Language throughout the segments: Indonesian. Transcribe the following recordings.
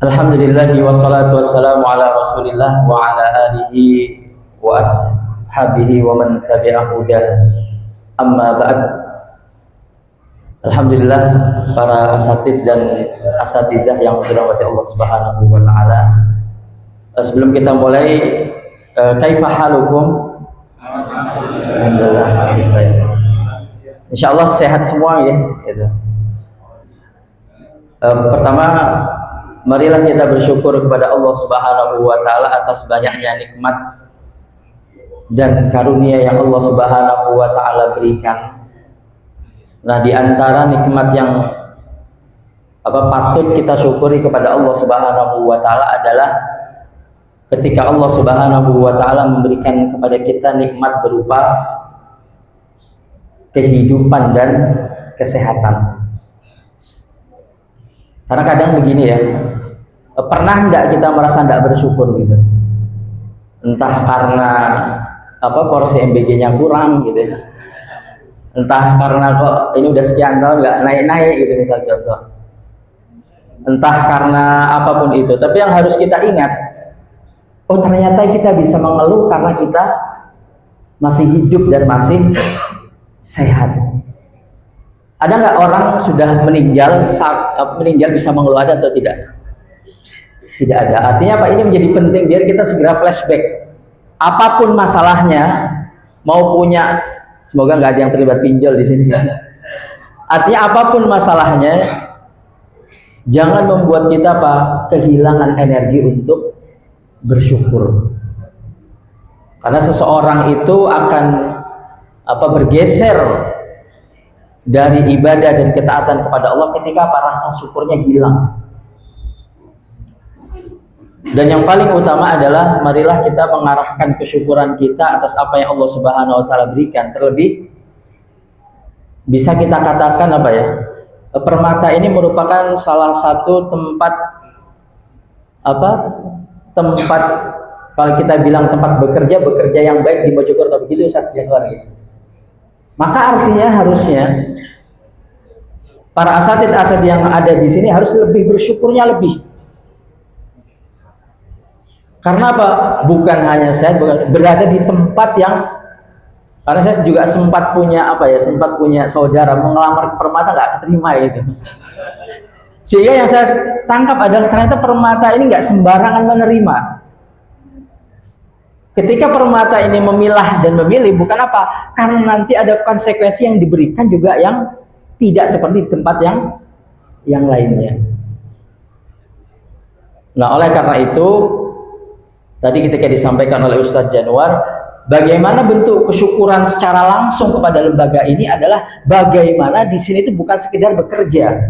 Alhamdulillahi wassalatu wassalamu ala rasulillah wa ala alihi wa ashabihi wa man tabi'ahu dah. Amma ba'd. Alhamdulillah para asatid dan asatidah yang dirahmati Allah Subhanahu wa taala. Sebelum kita mulai, kaifa halukum? Alhamdulillah. Insyaallah sehat semua ya gitu. Pertama, marilah kita bersyukur kepada Allah Subhanahu wa taala atas banyaknya nikmat dan karunia yang Allah Subhanahu wa taala berikan. Nah, di antara nikmat yang patut kita syukuri kepada Allah Subhanahu wa taala adalah ketika Allah Subhanahu wa taala memberikan kepada kita nikmat berupa kehidupan dan kesehatan. Karena kadang begini ya, pernah enggak kita merasa enggak bersyukur gitu? Entah karena porsi MBG-nya kurang gitu ya. Entah karena kok ini udah sekian tahun enggak naik-naik gitu misal contoh. Entah karena apapun itu, tapi yang harus kita ingat, oh ternyata kita bisa mengeluh karena kita masih hidup dan masih sehat. Ada nggak orang sudah meninggal bisa mengeluh, ada atau tidak? Tidak ada. Artinya apa? Ini menjadi penting biar kita segera flashback. Apapun masalahnya, mau punya, semoga nggak ada yang terlibat pinjol di sini. Artinya apapun masalahnya, jangan membuat kita kehilangan energi untuk bersyukur. Karena seseorang itu akan bergeser dari ibadah dan ketaatan kepada Allah ketika rasa syukurnya hilang. Dan yang paling utama adalah marilah kita mengarahkan kesyukuran kita atas apa yang Allah Subhanahu wa taala berikan. Terlebih bisa kita katakan Permata ini merupakan salah satu tempat kalau kita bilang tempat bekerja yang baik di Mojokerto, begitu Ustaz Januari. Maka artinya harusnya para asatid yang ada di sini harus lebih bersyukurnya lebih. Karena apa? Bukan hanya saya berada di tempat yang, karena saya juga sempat punya saudara mengelamar ke Permata nggak keterima gitu. Sehingga yang saya tangkap adalah ternyata Permata ini nggak sembarangan menerima. Ketika Permata ini memilah dan memilih, bukan karena nanti ada konsekuensi yang diberikan juga yang tidak seperti di tempat yang lainnya. Nah, oleh karena itu tadi ketika disampaikan oleh Ustadz Januar, bagaimana bentuk kesyukuran secara langsung kepada lembaga ini adalah bagaimana di sini itu bukan sekedar bekerja,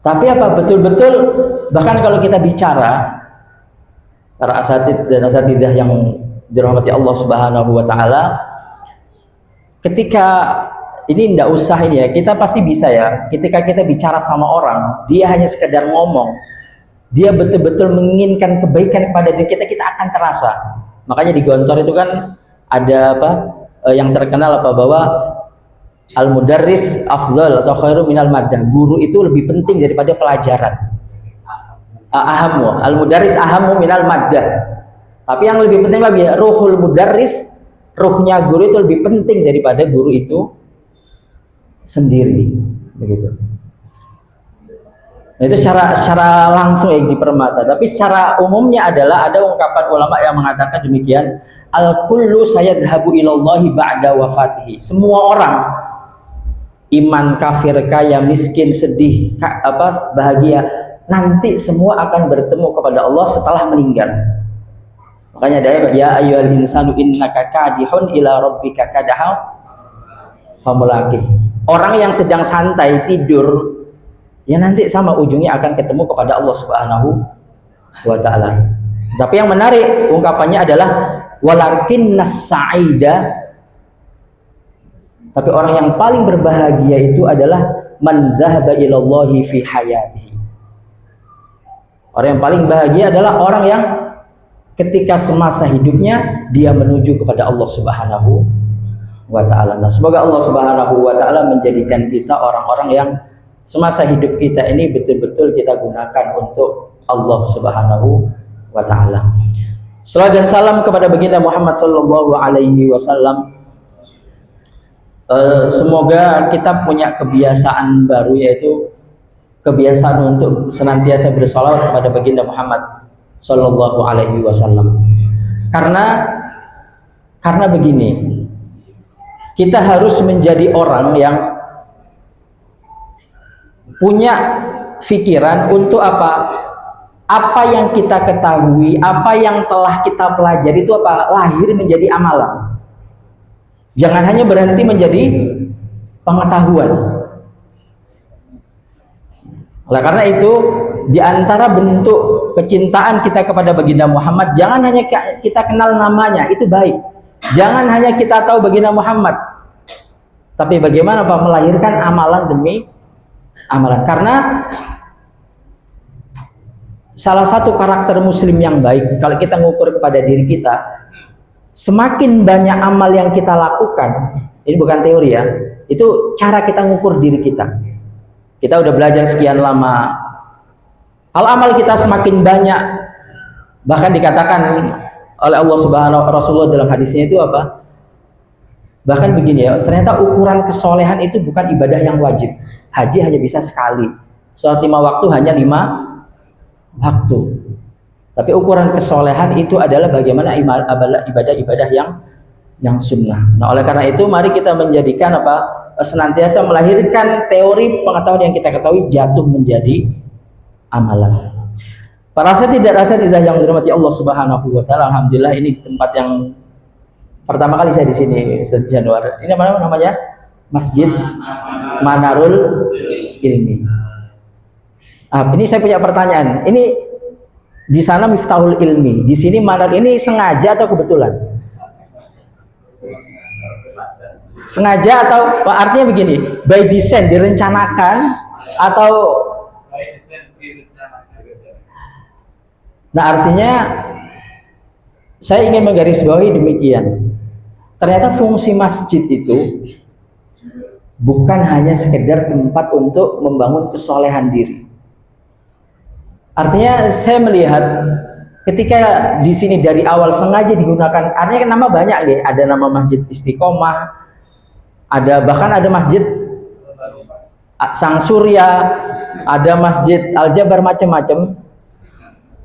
tapi betul-betul, bahkan kalau kita bicara para asatid dan asatidah yang dirahmati Allah Subhanahu wa taala, ketika ini tidak usah ini ya, kita pasti bisa ya, ketika kita bicara sama orang, dia hanya sekedar ngomong, dia betul-betul menginginkan kebaikan kepada diri kita, kita akan terasa. Makanya di Gontor itu kan ada yang terkenal bahwa al-mudarris afdal atau khairu minal maddah, guru itu lebih penting daripada pelajaran. Ahamu, al-mudarris ahamu minal maddah. Tapi yang lebih penting lagi, ruhul mudarris, ruhnya guru itu lebih penting daripada guru itu sendiri, begitu. Nah, itu secara langsung di Permata. Tapi secara umumnya adalah ada ungkapan ulama yang mengatakan demikian, al-kullu sayadhabu ilallahi ba'da wafatihi. Semua orang, iman, kafir, kaya, miskin, sedih, bahagia, nanti semua akan bertemu kepada Allah setelah meninggal. Makanya ada ya ayyuhal insanu innaka kadihun ila rabbika kadaha famulaqih. Orang yang sedang santai tidur, ya nanti sama ujungnya akan ketemu kepada Allah Subhanahu wa taala. Tapi yang menarik ungkapannya adalah walakinnas sa'ida, tapi orang yang paling berbahagia itu adalah man dzahaba ilallahi fi hayatihi. Orang yang paling bahagia adalah orang yang ketika semasa hidupnya dia menuju kepada Allah Subhanahu wa taala. Nah, semoga Allah Subhanahu wa taala menjadikan kita orang-orang yang semasa hidup kita ini betul-betul kita gunakan untuk Allah Subhanahu wa taala. Salawat dan salam kepada baginda Muhammad sallallahu alaihi wasallam. Semoga kita punya kebiasaan baru, yaitu kebiasaan untuk senantiasa bersalawat kepada baginda Muhammad sallallahu alaihi wasallam. Karena begini, kita harus menjadi orang yang punya pikiran untuk apa? Apa yang kita ketahui, apa yang telah kita pelajari itu apa? Lahir menjadi amalan. Jangan hanya berhenti menjadi pengetahuan. Oleh karena itu, di antara bentuk kecintaan kita kepada baginda Muhammad, jangan hanya kita kenal namanya, itu baik. Jangan hanya kita tahu baginda Muhammad, tapi bagaimana Pak melahirkan amalan demi amalan. Karena salah satu karakter muslim yang baik, kalau kita ngukur kepada diri kita, semakin banyak amal yang kita lakukan, ini bukan teori ya, itu cara kita ngukur diri kita. Kita udah belajar sekian lama, hal amal kita semakin banyak, bahkan dikatakan oleh Allah Subhanahu wa Rasulullah dalam hadisnya itu apa? Bahkan begini ya, ternyata ukuran kesolehan itu bukan ibadah yang wajib. Haji hanya bisa sekali, sholat 5 waktu hanya 5 waktu. Tapi ukuran kesolehan itu adalah bagaimana ibadah-ibadah yang sunnah. Nah, oleh karena itu mari kita menjadikan senantiasa melahirkan teori pengetahuan yang kita ketahui jatuh menjadi amalan. Para asatidzah yang dirahmati Allah Subhanahu wa taala, alhamdulillah ini di tempat yang pertama kali saya di sini Januari. Ini namanya Masjid Manarul Ilmi. Ini saya punya pertanyaan. Ini di sana Miftahul Ilmi, di sini Manar, ini sengaja atau kebetulan? Sengaja atau artinya begini, by design direncanakan atau? Nah, artinya saya ingin menggarisbawahi demikian. Ternyata fungsi masjid itu bukan hanya sekedar tempat untuk membangun kesolehan diri. Artinya saya melihat ketika di sini dari awal sengaja digunakan, artinya kan nama banyak nih, ada nama Masjid Istiqomah, bahkan ada Masjid Sang Surya, ada Masjid Al-Jabar, macam-macam.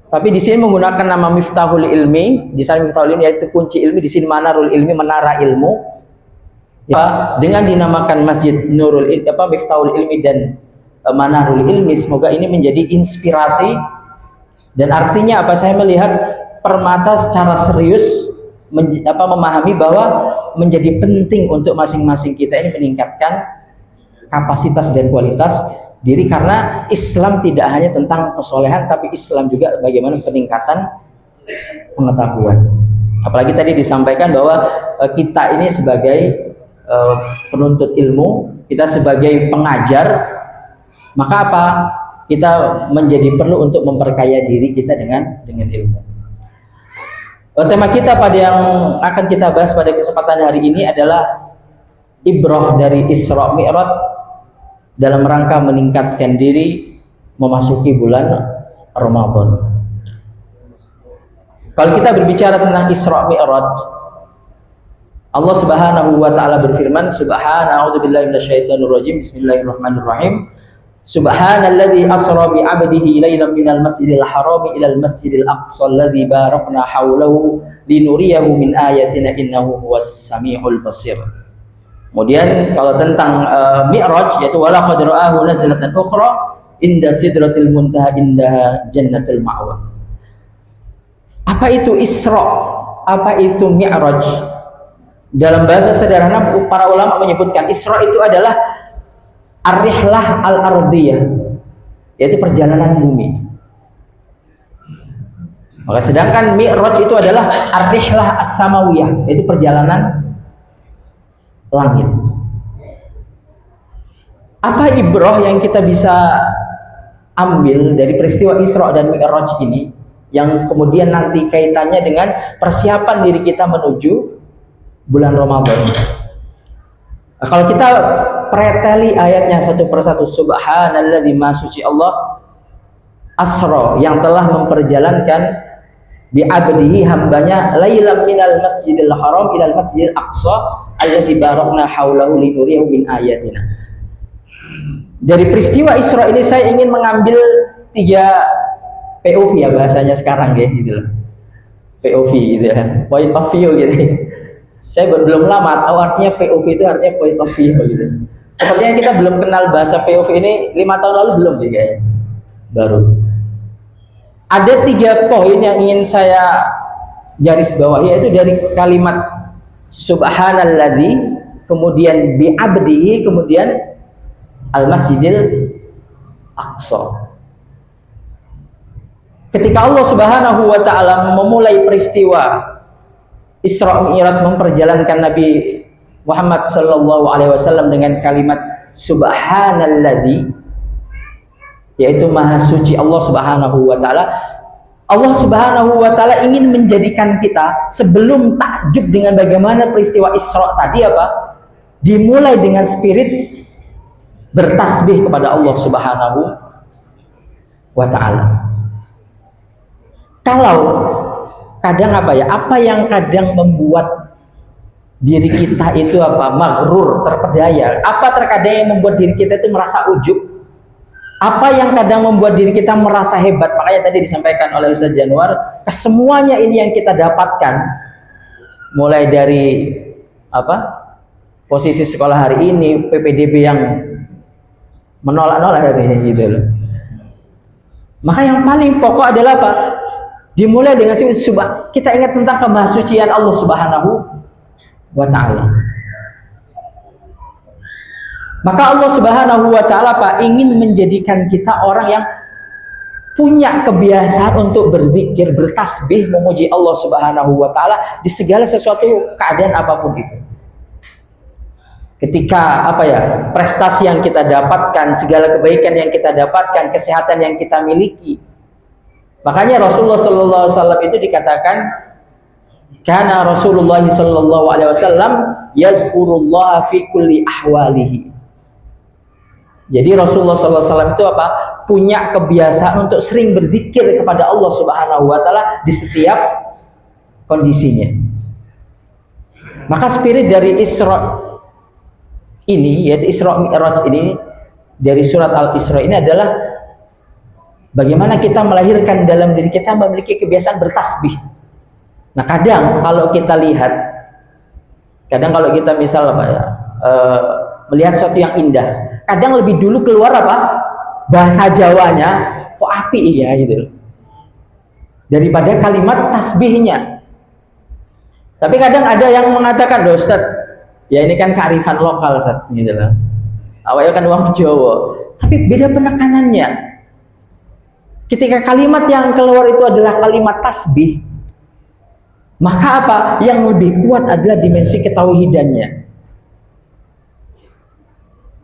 Tapi di sini menggunakan nama Miftahul Ilmi, di sana Miftahul Ilmi yaitu kunci ilmi, di sini Manarul Ilmi, menara ilmu. Ya, dengan dinamakan Masjid Nurul Miftahul Ilmi dan Manarul Ilmi, semoga ini menjadi inspirasi dan artinya saya melihat permata secara serius memahami bahwa menjadi penting untuk masing-masing kita ini meningkatkan kapasitas dan kualitas diri, karena Islam tidak hanya tentang kesolehan, tapi Islam juga bagaimana peningkatan pengetahuan. Apalagi tadi disampaikan bahwa kita ini sebagai penuntut ilmu, kita sebagai pengajar, maka kita menjadi perlu untuk memperkaya diri kita dengan ilmu. Tema kita pada yang akan kita bahas pada kesempatan hari ini adalah ibrah dari Isra Mi'raj dalam rangka meningkatkan diri memasuki bulan Ramadan. Kalau kita berbicara tentang Isra Mi'raj, Allah Subhanahu wa taala berfirman, A'udzubillahi minasyaitonirrajim, bismillahirrahmanirrahim. Subhanalladzi asra bi 'abdihi lailan minal masjidil harami ilal masjidil aqsa alladzi barakna haulahu linuriyahu min ayatina innahu huwas samiul basir. Kemudian kalau tentang Mi'raj, yaitu walaqad ra'ahu nazlatan ukhra inda sidratil muntaha indaha jannatul ma'wa. Apa itu Isra? Apa itu Mi'raj? Dalam bahasa sederhana para ulama menyebutkan Isra itu adalah ar-rihlah al-ardiyah, yaitu perjalanan bumi. Maka sedangkan Mi'raj itu adalah ar-rihlah as-samawiyah, yaitu perjalanan langit. Apa ibrah yang kita bisa ambil dari peristiwa Isra dan Mi'raj ini, yang kemudian nanti kaitannya dengan persiapan diri kita menuju bulan Ramadan? Kalau kita preteli ayatnya satu persatu. Subhanalladzi, maha suci Allah, asra, yang telah memperjalankan bi'abdihi, hambanya, lailam minal masjidil haram ilal masjidil aqsa alladzi barakna haulahu linuriyahu min ayatina. Dari peristiwa Isra ini saya ingin mengambil 3 POV ya bahasanya sekarang ya, gitu loh. POV gitu ya, point of view gitu. Saya belum lama, artinya POV itu artinya point of view gitu. Sepertinya kita belum kenal bahasa POV ini 5 tahun lalu, belum sih kayaknya, baru. Ada 3 poin yang ingin saya garis bawahi, yaitu dari kalimat subhanalladzi, kemudian bi'abdihi, kemudian al-masjidil aqsa. Ketika Allah Subhanahu wa ta'ala memulai peristiwa Isra Mi'raj, memperjalankan Nabi Muhammad sallallahu alaihi wasallam dengan kalimat subhanalladzi, yaitu maha suci Allah Subhanahu wa ta'ala. Allah Subhanahu wa ta'ala ingin menjadikan kita, sebelum takjub dengan bagaimana peristiwa Isra tadi apa, dimulai dengan spirit bertasbih kepada Allah Subhanahu wa ta'ala. Kalau kadang apa yang kadang membuat diri kita itu maghrur, terpedaya, terkadang yang membuat diri kita itu merasa ujub, apa yang kadang membuat diri kita merasa hebat. Makanya tadi disampaikan oleh Ustaz Januar, kesemuanya ini yang kita dapatkan, mulai dari posisi sekolah hari ini, PPDB yang menolak-nolak gitu loh. Maka yang paling pokok adalah dimulai dengan kita ingat tentang kemahasucian Allah Subhanahu wa ta'ala. Maka Allah Subhanahu wa ta'ala ingin menjadikan kita orang yang punya kebiasaan untuk berzikir, bertasbih, memuji Allah Subhanahu wa ta'ala di segala sesuatu keadaan apapun itu. Ketika prestasi yang kita dapatkan, segala kebaikan yang kita dapatkan, kesehatan yang kita miliki. Makanya Rasulullah sallallahu alaihi wasallam itu dikatakan, kana Rasulullah sallallahu alaihi wasallam yadhkurullaha fi kulli ahwalihi. Jadi Rasulullah sallallahu alaihi wasallam itu punya kebiasaan untuk sering berzikir kepada Allah Subhanahu wa taala di setiap kondisinya. Maka spirit dari Isra ini, yaitu Isra Mi'raj ini, dari surat Al-Isra ini adalah bagaimana kita melahirkan dalam diri kita memiliki kebiasaan bertasbih. Nah, kadang kalau kita lihat, kalau kita misal melihat sesuatu yang indah, kadang lebih dulu keluar bahasa Jawanya, kok api ya gitu, daripada kalimat tasbihnya. Tapi kadang ada yang mengatakan, loh Ustaz, ya ini kan kearifan lokal Ustaz, gitu loh. Awalnya kan wong Jawa, tapi beda penekanannya. Ketika kalimat yang keluar itu adalah kalimat tasbih, maka yang lebih kuat adalah dimensi ketauhidannya.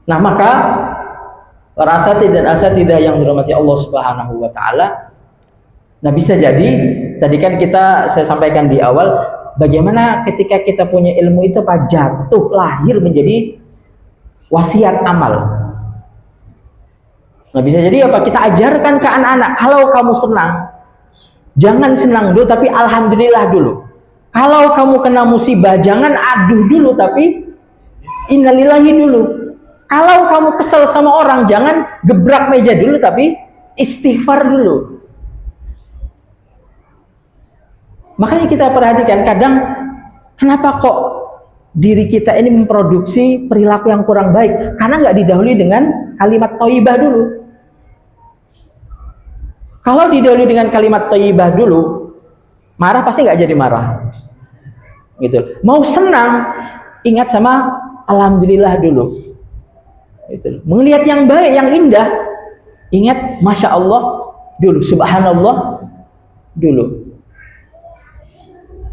Nah, maka para asatidz dan asatidzah yang dirahmati Allah Subhanahu wa ta'ala, nah bisa jadi tadi kan saya sampaikan di awal, bagaimana ketika kita punya ilmu itu jatuh lahir menjadi wasiat amal. Nah, bisa jadi kita ajarkan ke anak-anak, kalau kamu senang, jangan senang dulu tapi alhamdulillah dulu. Kalau kamu kena musibah, jangan aduh dulu tapi innalillahi dulu. Kalau kamu kesel sama orang, jangan gebrak meja dulu tapi istighfar dulu. Makanya kita perhatikan, kadang kenapa kok diri kita ini memproduksi perilaku yang kurang baik? Karena nggak didahului dengan kalimat thayyibah dulu. Kalau didahului dengan kalimat thayyibah dulu, marah pasti nggak jadi marah. Gitu. Mau senang, ingat sama alhamdulillah dulu. Gitu. Melihat yang baik, yang indah, ingat masya Allah dulu, subhanallah dulu.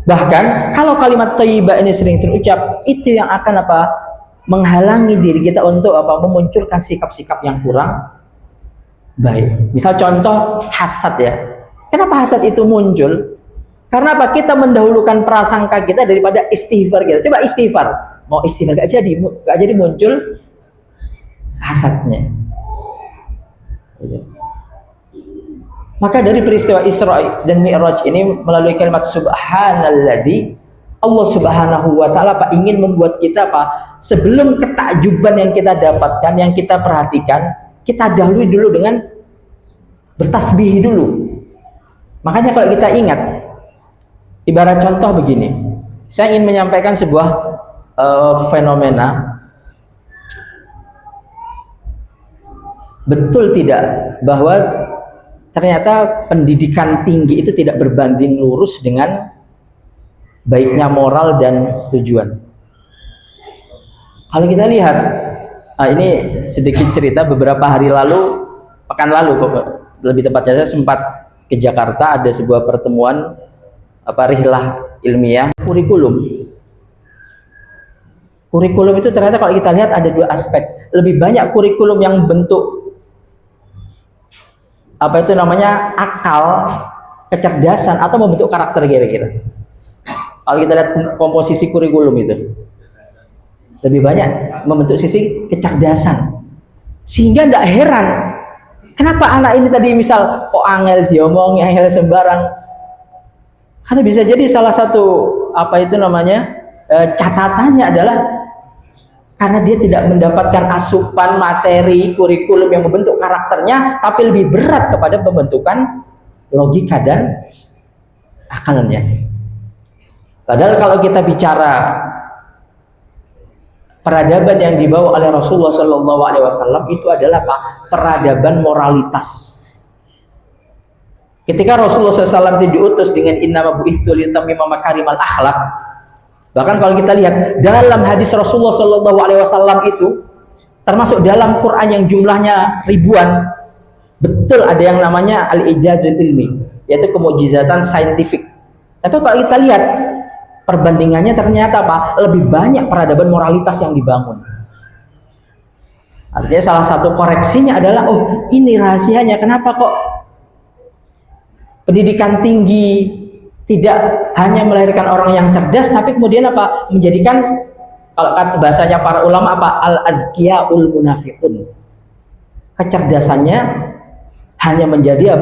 Bahkan kalau kalimat thayyibah ini sering terucap, itu yang akan menghalangi diri kita untuk memunculkan sikap-sikap yang kurang baik. Misal contoh hasad ya. Kenapa hasad itu muncul? Karena kita mendahulukan prasangka kita daripada istighfar kita. Coba istighfar, mau istighfar gak jadi muncul hasadnya. Maka dari peristiwa Isra dan Mi'raj ini melalui kalimat subhanalladzi, Allah Subhanahu wa taala ingin membuat kita sebelum ketakjuban yang kita dapatkan, yang kita perhatikan, kita dahului dulu dengan bertasbih dulu. Makanya kalau kita ingat, ibarat contoh begini, saya ingin menyampaikan sebuah fenomena. Betul tidak bahwa ternyata pendidikan tinggi itu tidak berbanding lurus dengan baiknya moral dan tujuan? Kalau kita lihat, ini sedikit cerita, beberapa hari lalu, pekan lalu lebih tepatnya, saya sempat ke Jakarta, ada sebuah pertemuan rihlah ilmiah kurikulum. Kurikulum itu ternyata kalau kita lihat ada dua aspek. Lebih banyak kurikulum yang bentuk akal, kecerdasan, atau membentuk karakter kira-kira. Kalau kita lihat komposisi kurikulum itu lebih banyak membentuk sisi kecerdasan, sehingga tidak heran kenapa anak ini tadi misal kok angel diomong, angel sembarang. Karena bisa jadi salah satu catatannya adalah karena dia tidak mendapatkan asupan materi kurikulum yang membentuk karakternya, tapi lebih berat kepada pembentukan logika dan akalnya. Padahal kalau kita bicara peradaban yang dibawa oleh Rasulullah SAW itu adalah peradaban moralitas. Ketika Rasulullah SAW itu diutus dengan innama bu'itsu litammima makarimal akhlak, bahkan kalau kita lihat dalam hadis Rasulullah SAW itu, termasuk dalam Quran yang jumlahnya ribuan, betul ada yang namanya al-ijazul ilmi, yaitu kemukjizatan saintifik. Tapi kalau kita lihat perbandingannya ternyata lebih banyak peradaban moralitas yang dibangun. Artinya salah satu koreksinya adalah, oh ini rahasianya kenapa kok pendidikan tinggi tidak hanya melahirkan orang yang cerdas, tapi kemudian menjadikan, kalau kata bahasanya para ulama al-adkiyaul munafiqun, kecerdasannya hanya menjadi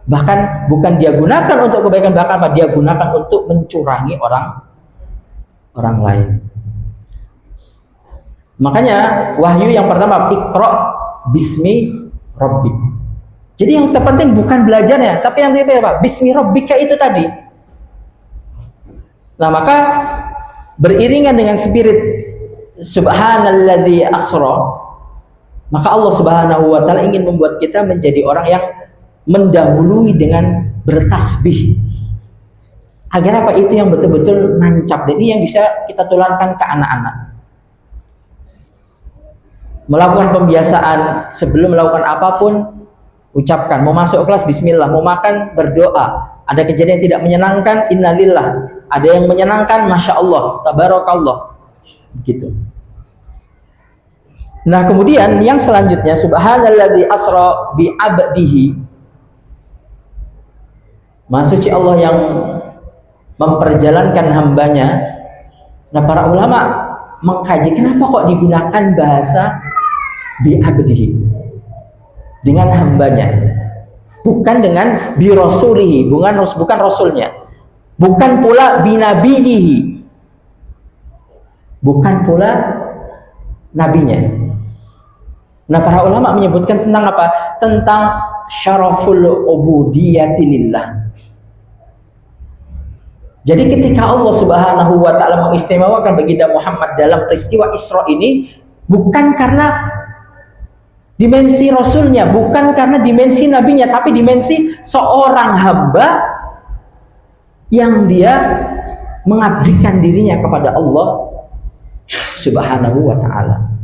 bahkan bukan dia gunakan untuk kebaikan, bahkan dia gunakan untuk mencurangi orang lain. Makanya wahyu yang pertama, iqra bismi rabbik. Jadi yang terpenting bukan belajarnya, tapi yang terpenting bismi rabbika itu tadi. Nah, maka beriringan dengan spirit subhanalladzi asra, maka Allah Subhanahu wa taala ingin membuat kita menjadi orang yang mendahului dengan bertasbih, agar itu yang betul-betul nancap, dan ini yang bisa kita tularkan ke anak-anak. Melakukan pembiasaan sebelum melakukan apapun, ucapkan. Mau masuk kelas bismillah, mau makan berdoa. Ada kejadian yang tidak menyenangkan, innalillah. Ada yang menyenangkan, masya Allah, tabarakallah, gitu. Nah, kemudian yang selanjutnya, subhanalladzi asra bi abdihi, Maha suci Allah yang memperjalankan hambanya. Nah, para ulama mengkaji kenapa kok digunakan bahasa bi abdihi, dengan hambanya, bukan dengan bi rasulihi, bukan rasulnya, bukan pula bi nabiyihi, bukan pula nabinya. Nah, para ulama menyebutkan tentang tentang syaraful ubudiyati lillah. Jadi ketika Allah Subhanahu wa taala mengistimewakan baginda Muhammad dalam peristiwa Isra ini, bukan karena dimensi rasulnya, bukan karena dimensi nabinya, tapi dimensi seorang hamba yang dia mengabdikan dirinya kepada Allah Subhanahu wa taala.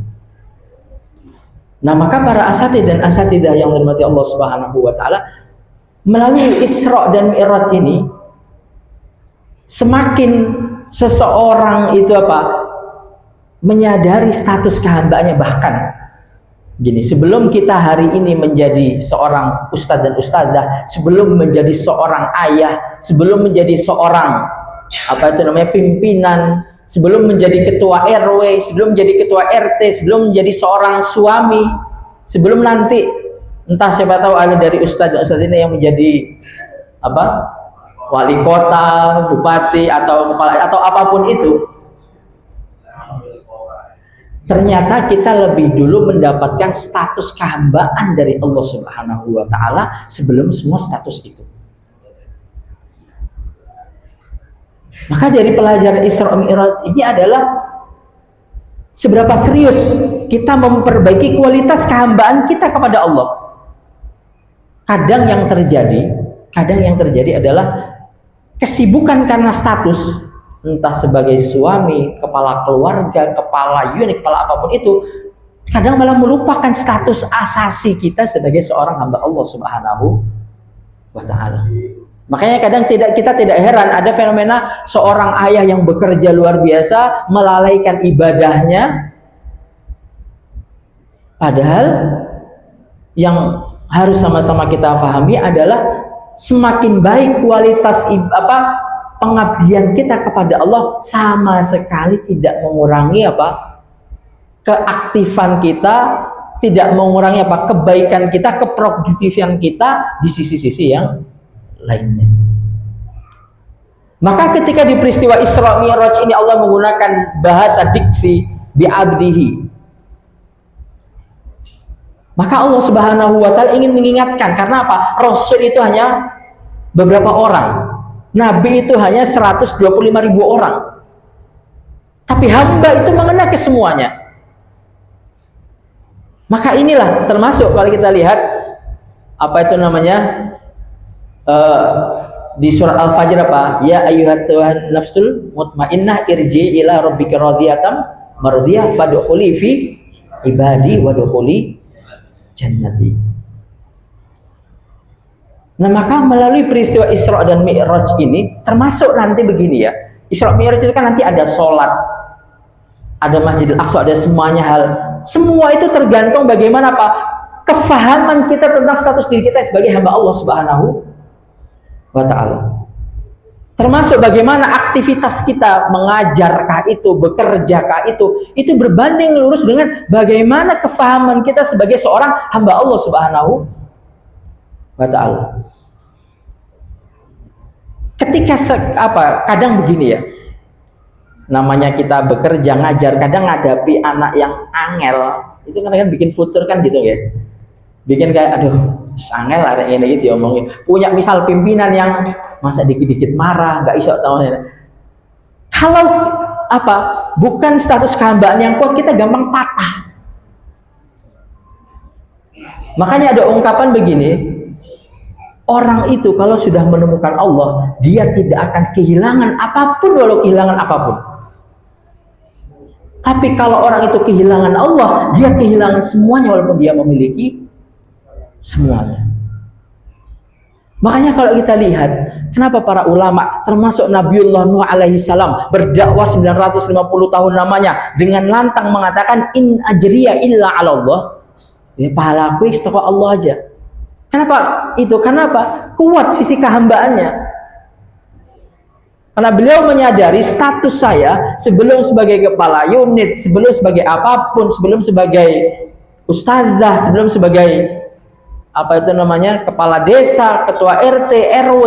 Nah, maka para asatidah dan asatidah yang dirahmati Allah Subhanahu wa taala, melalui Isra dan Mi'raj ini, semakin seseorang itu menyadari status kehambaannya. Bahkan gini, sebelum kita hari ini menjadi seorang ustadz dan ustadzah, sebelum menjadi seorang ayah, sebelum menjadi seorang pimpinan, sebelum menjadi ketua RW, sebelum menjadi ketua RT, sebelum menjadi seorang suami, sebelum nanti entah siapa tahu ada dari ustadz ini yang menjadi apa, wali kota, bupati atau kepala atau apapun itu. Ternyata kita lebih dulu mendapatkan status kehambaan dari Allah Subhanahu wa taala sebelum semua status itu. Maka dari pelajaran Isra Mi'raj ini adalah seberapa serius kita memperbaiki kualitas kehambaan kita kepada Allah. Kadang yang terjadi adalah kesibukan karena status, entah sebagai suami, kepala keluarga, kepala unit, kepala apapun itu, kadang malah melupakan status asasi kita sebagai seorang hamba Allah Subhanahu wa taala. Makanya kadang kita tidak heran ada fenomena seorang ayah yang bekerja luar biasa melalaikan ibadahnya, padahal yang harus sama-sama kita pahami adalah semakin baik kualitas pengabdian kita kepada Allah, sama sekali tidak mengurangi keaktifan kita, tidak mengurangi kebaikan kita, keproduktifan kita di sisi-sisi yang lainnya. Maka ketika di peristiwa Isra Mi'raj ini Allah menggunakan bahasa diksi bi'abdihi, maka Allah Subhanahu wa taala ingin mengingatkan, karena apa? Rasul itu hanya beberapa orang, Nabi itu hanya 125.000 orang, tapi hamba itu mengena ke semuanya. Maka inilah termasuk kalau kita lihat di surat Al-Fajr ya ayyuhat nafsul mutmainnah irji ila rabbika radiyatan mardiyah fadkhuli fi ibadi wadkhuli jannati. Nah, maka melalui peristiwa Isra dan Mi'raj ini termasuk nanti begini ya. Isra Mi'raj itu kan nanti ada sholat, ada Masjidil Aqsa, ada semuanya hal. Semua itu tergantung bagaimana kefahaman kita tentang status diri kita sebagai hamba Allah Subhanahu wa taala. Termasuk bagaimana aktivitas kita, mengajarkah itu, bekerjakah itu berbanding lurus dengan bagaimana kefahaman kita sebagai seorang hamba Allah Subhanahu wa taala. Ketika kadang begini ya, namanya kita bekerja ngajar, kadang ngadapi anak yang angel, itu kan bikin futur kan gitu ya, bikin kayak aduh angel ada ini gitu diomongin. Punya misal pimpinan yang masa dikit-dikit marah, nggak iso tahu. Kalau bukan status kehambaan yang kuat, kita gampang patah. Makanya ada ungkapan begini, orang itu kalau sudah menemukan Allah, dia tidak akan kehilangan apapun walau kehilangan apapun. Tapi kalau orang itu kehilangan Allah, dia kehilangan semuanya walaupun dia memiliki semuanya. Makanya kalau kita lihat, kenapa para ulama termasuk Nabiullah Nuh alaihi salam berdakwah 950 tahun namanya dengan lantang mengatakan in ajriya illa 'ala Allah. Ya, pahalaku istiqa Allah aja. Kenapa itu? Kenapa? Kuat sisi kehambaannya. Karena beliau menyadari status saya sebelum sebagai kepala unit, sebelum sebagai apapun, sebelum sebagai ustazah, sebelum sebagai kepala desa, ketua RT, RW.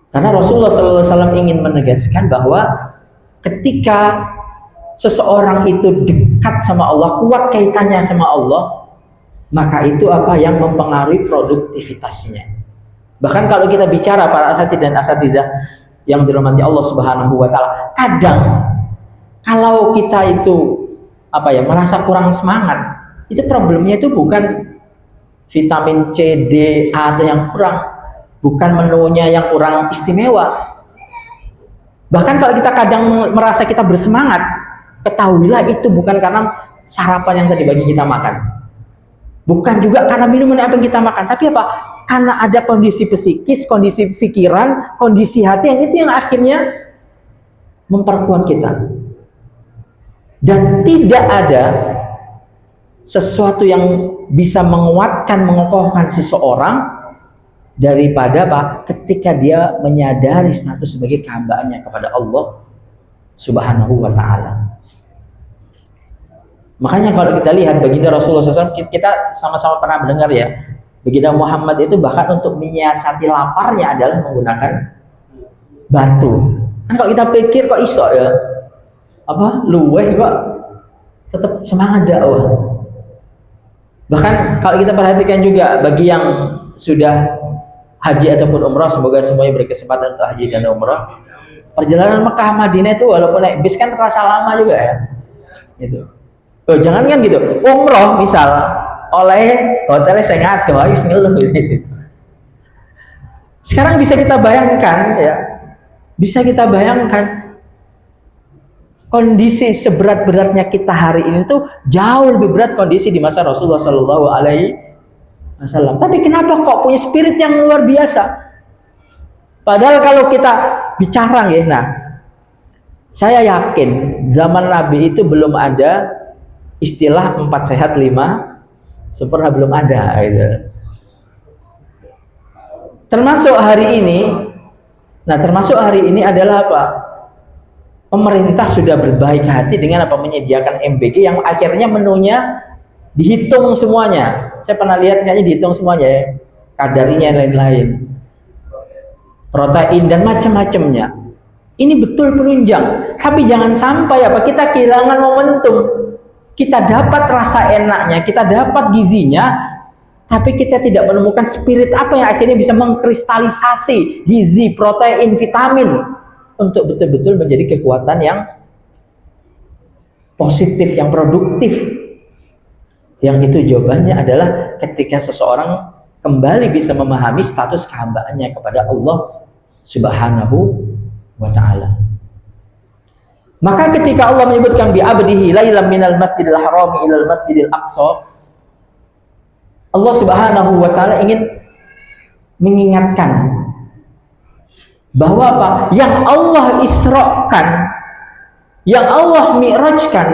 Karena Rasulullah SAW ingin menegaskan bahwa ketika seseorang itu dekat sama Allah, kuat kaitannya sama Allah, maka itu yang mempengaruhi produktivitasnya. Bahkan kalau kita bicara para asatidz dan asatidzah yang dirahmati Allah Subhanahu wa taala, kadang kalau kita itu merasa kurang semangat, itu problemnya itu bukan vitamin C, D, A atau yang kurang, bukan menunya yang kurang istimewa. Bahkan kalau kita kadang merasa kita bersemangat, ketahuilah itu bukan karena sarapan yang tadi bagi kita makan, bukan juga karena minuman apa yang kita makan, tapi karena ada kondisi psikis, kondisi pikiran, kondisi hati yang itu yang akhirnya memperkuat kita. Dan tidak ada sesuatu yang bisa menguatkan, mengokohkan seseorang daripada ketika dia menyadari status sebagai kehambaannya kepada Allah Subhanahu wa ta'ala. Makanya kalau kita lihat baginda Rasulullah SAW, kita sama-sama pernah mendengar ya, baginda Muhammad itu bahkan untuk menyiasati laparnya adalah menggunakan batu. Kan kalau kita pikir kok iso ya, apa luweh kok tetap semangat dakwah. Bahkan kalau kita perhatikan juga bagi yang sudah haji ataupun umrah, semoga semuanya berkesempatan untuk haji dan umrah. Perjalanan Mekah Madinah itu walaupun naik bis kan terasa lama juga ya. Gitu. Oh, jangan kan gitu. Umrah misal oleh hotelnya saya ngatur, ayo ngeluh gitu. Sekarang bisa kita bayangkan ya. Bisa kita bayangkan kondisi seberat-beratnya kita hari ini tuh jauh lebih berat kondisi di masa Rasulullah Shallallahu Alaihi Wasallam. Tapi kenapa kok punya spirit yang luar biasa? Padahal kalau kita bicara ya, nah, saya yakin zaman Nabi itu belum ada istilah 4 sehat 5 sempurna, belum ada. Gitu. Termasuk hari ini, nah termasuk hari ini adalah apa? Pemerintah sudah berbaik hati dengan apa menyediakan MBG yang akhirnya menunya dihitung semuanya. Saya pernah lihat kayaknya dihitung semuanya ya, kadarinya lain-lain, protein dan macam-macamnya. Ini betul penunjang. Tapi jangan sampai apa kita kehilangan momentum. Kita dapat rasa enaknya, kita dapat gizinya, tapi kita tidak menemukan spirit apa yang akhirnya bisa mengkristalisasi gizi, protein, vitamin untuk betul-betul menjadi kekuatan yang positif, yang produktif. Yang itu jawabannya adalah ketika seseorang kembali bisa memahami status kehambaannya kepada Allah Subhanahu wa ta'ala. Maka ketika Allah menyebutkan bi abdihi lailam minal masjidil harami ilal masjidil aqsa, Allah Subhanahu wa ta'ala ingin mengingatkan bahwa apa? Yang Allah isra'kan, yang Allah mi'rajkan,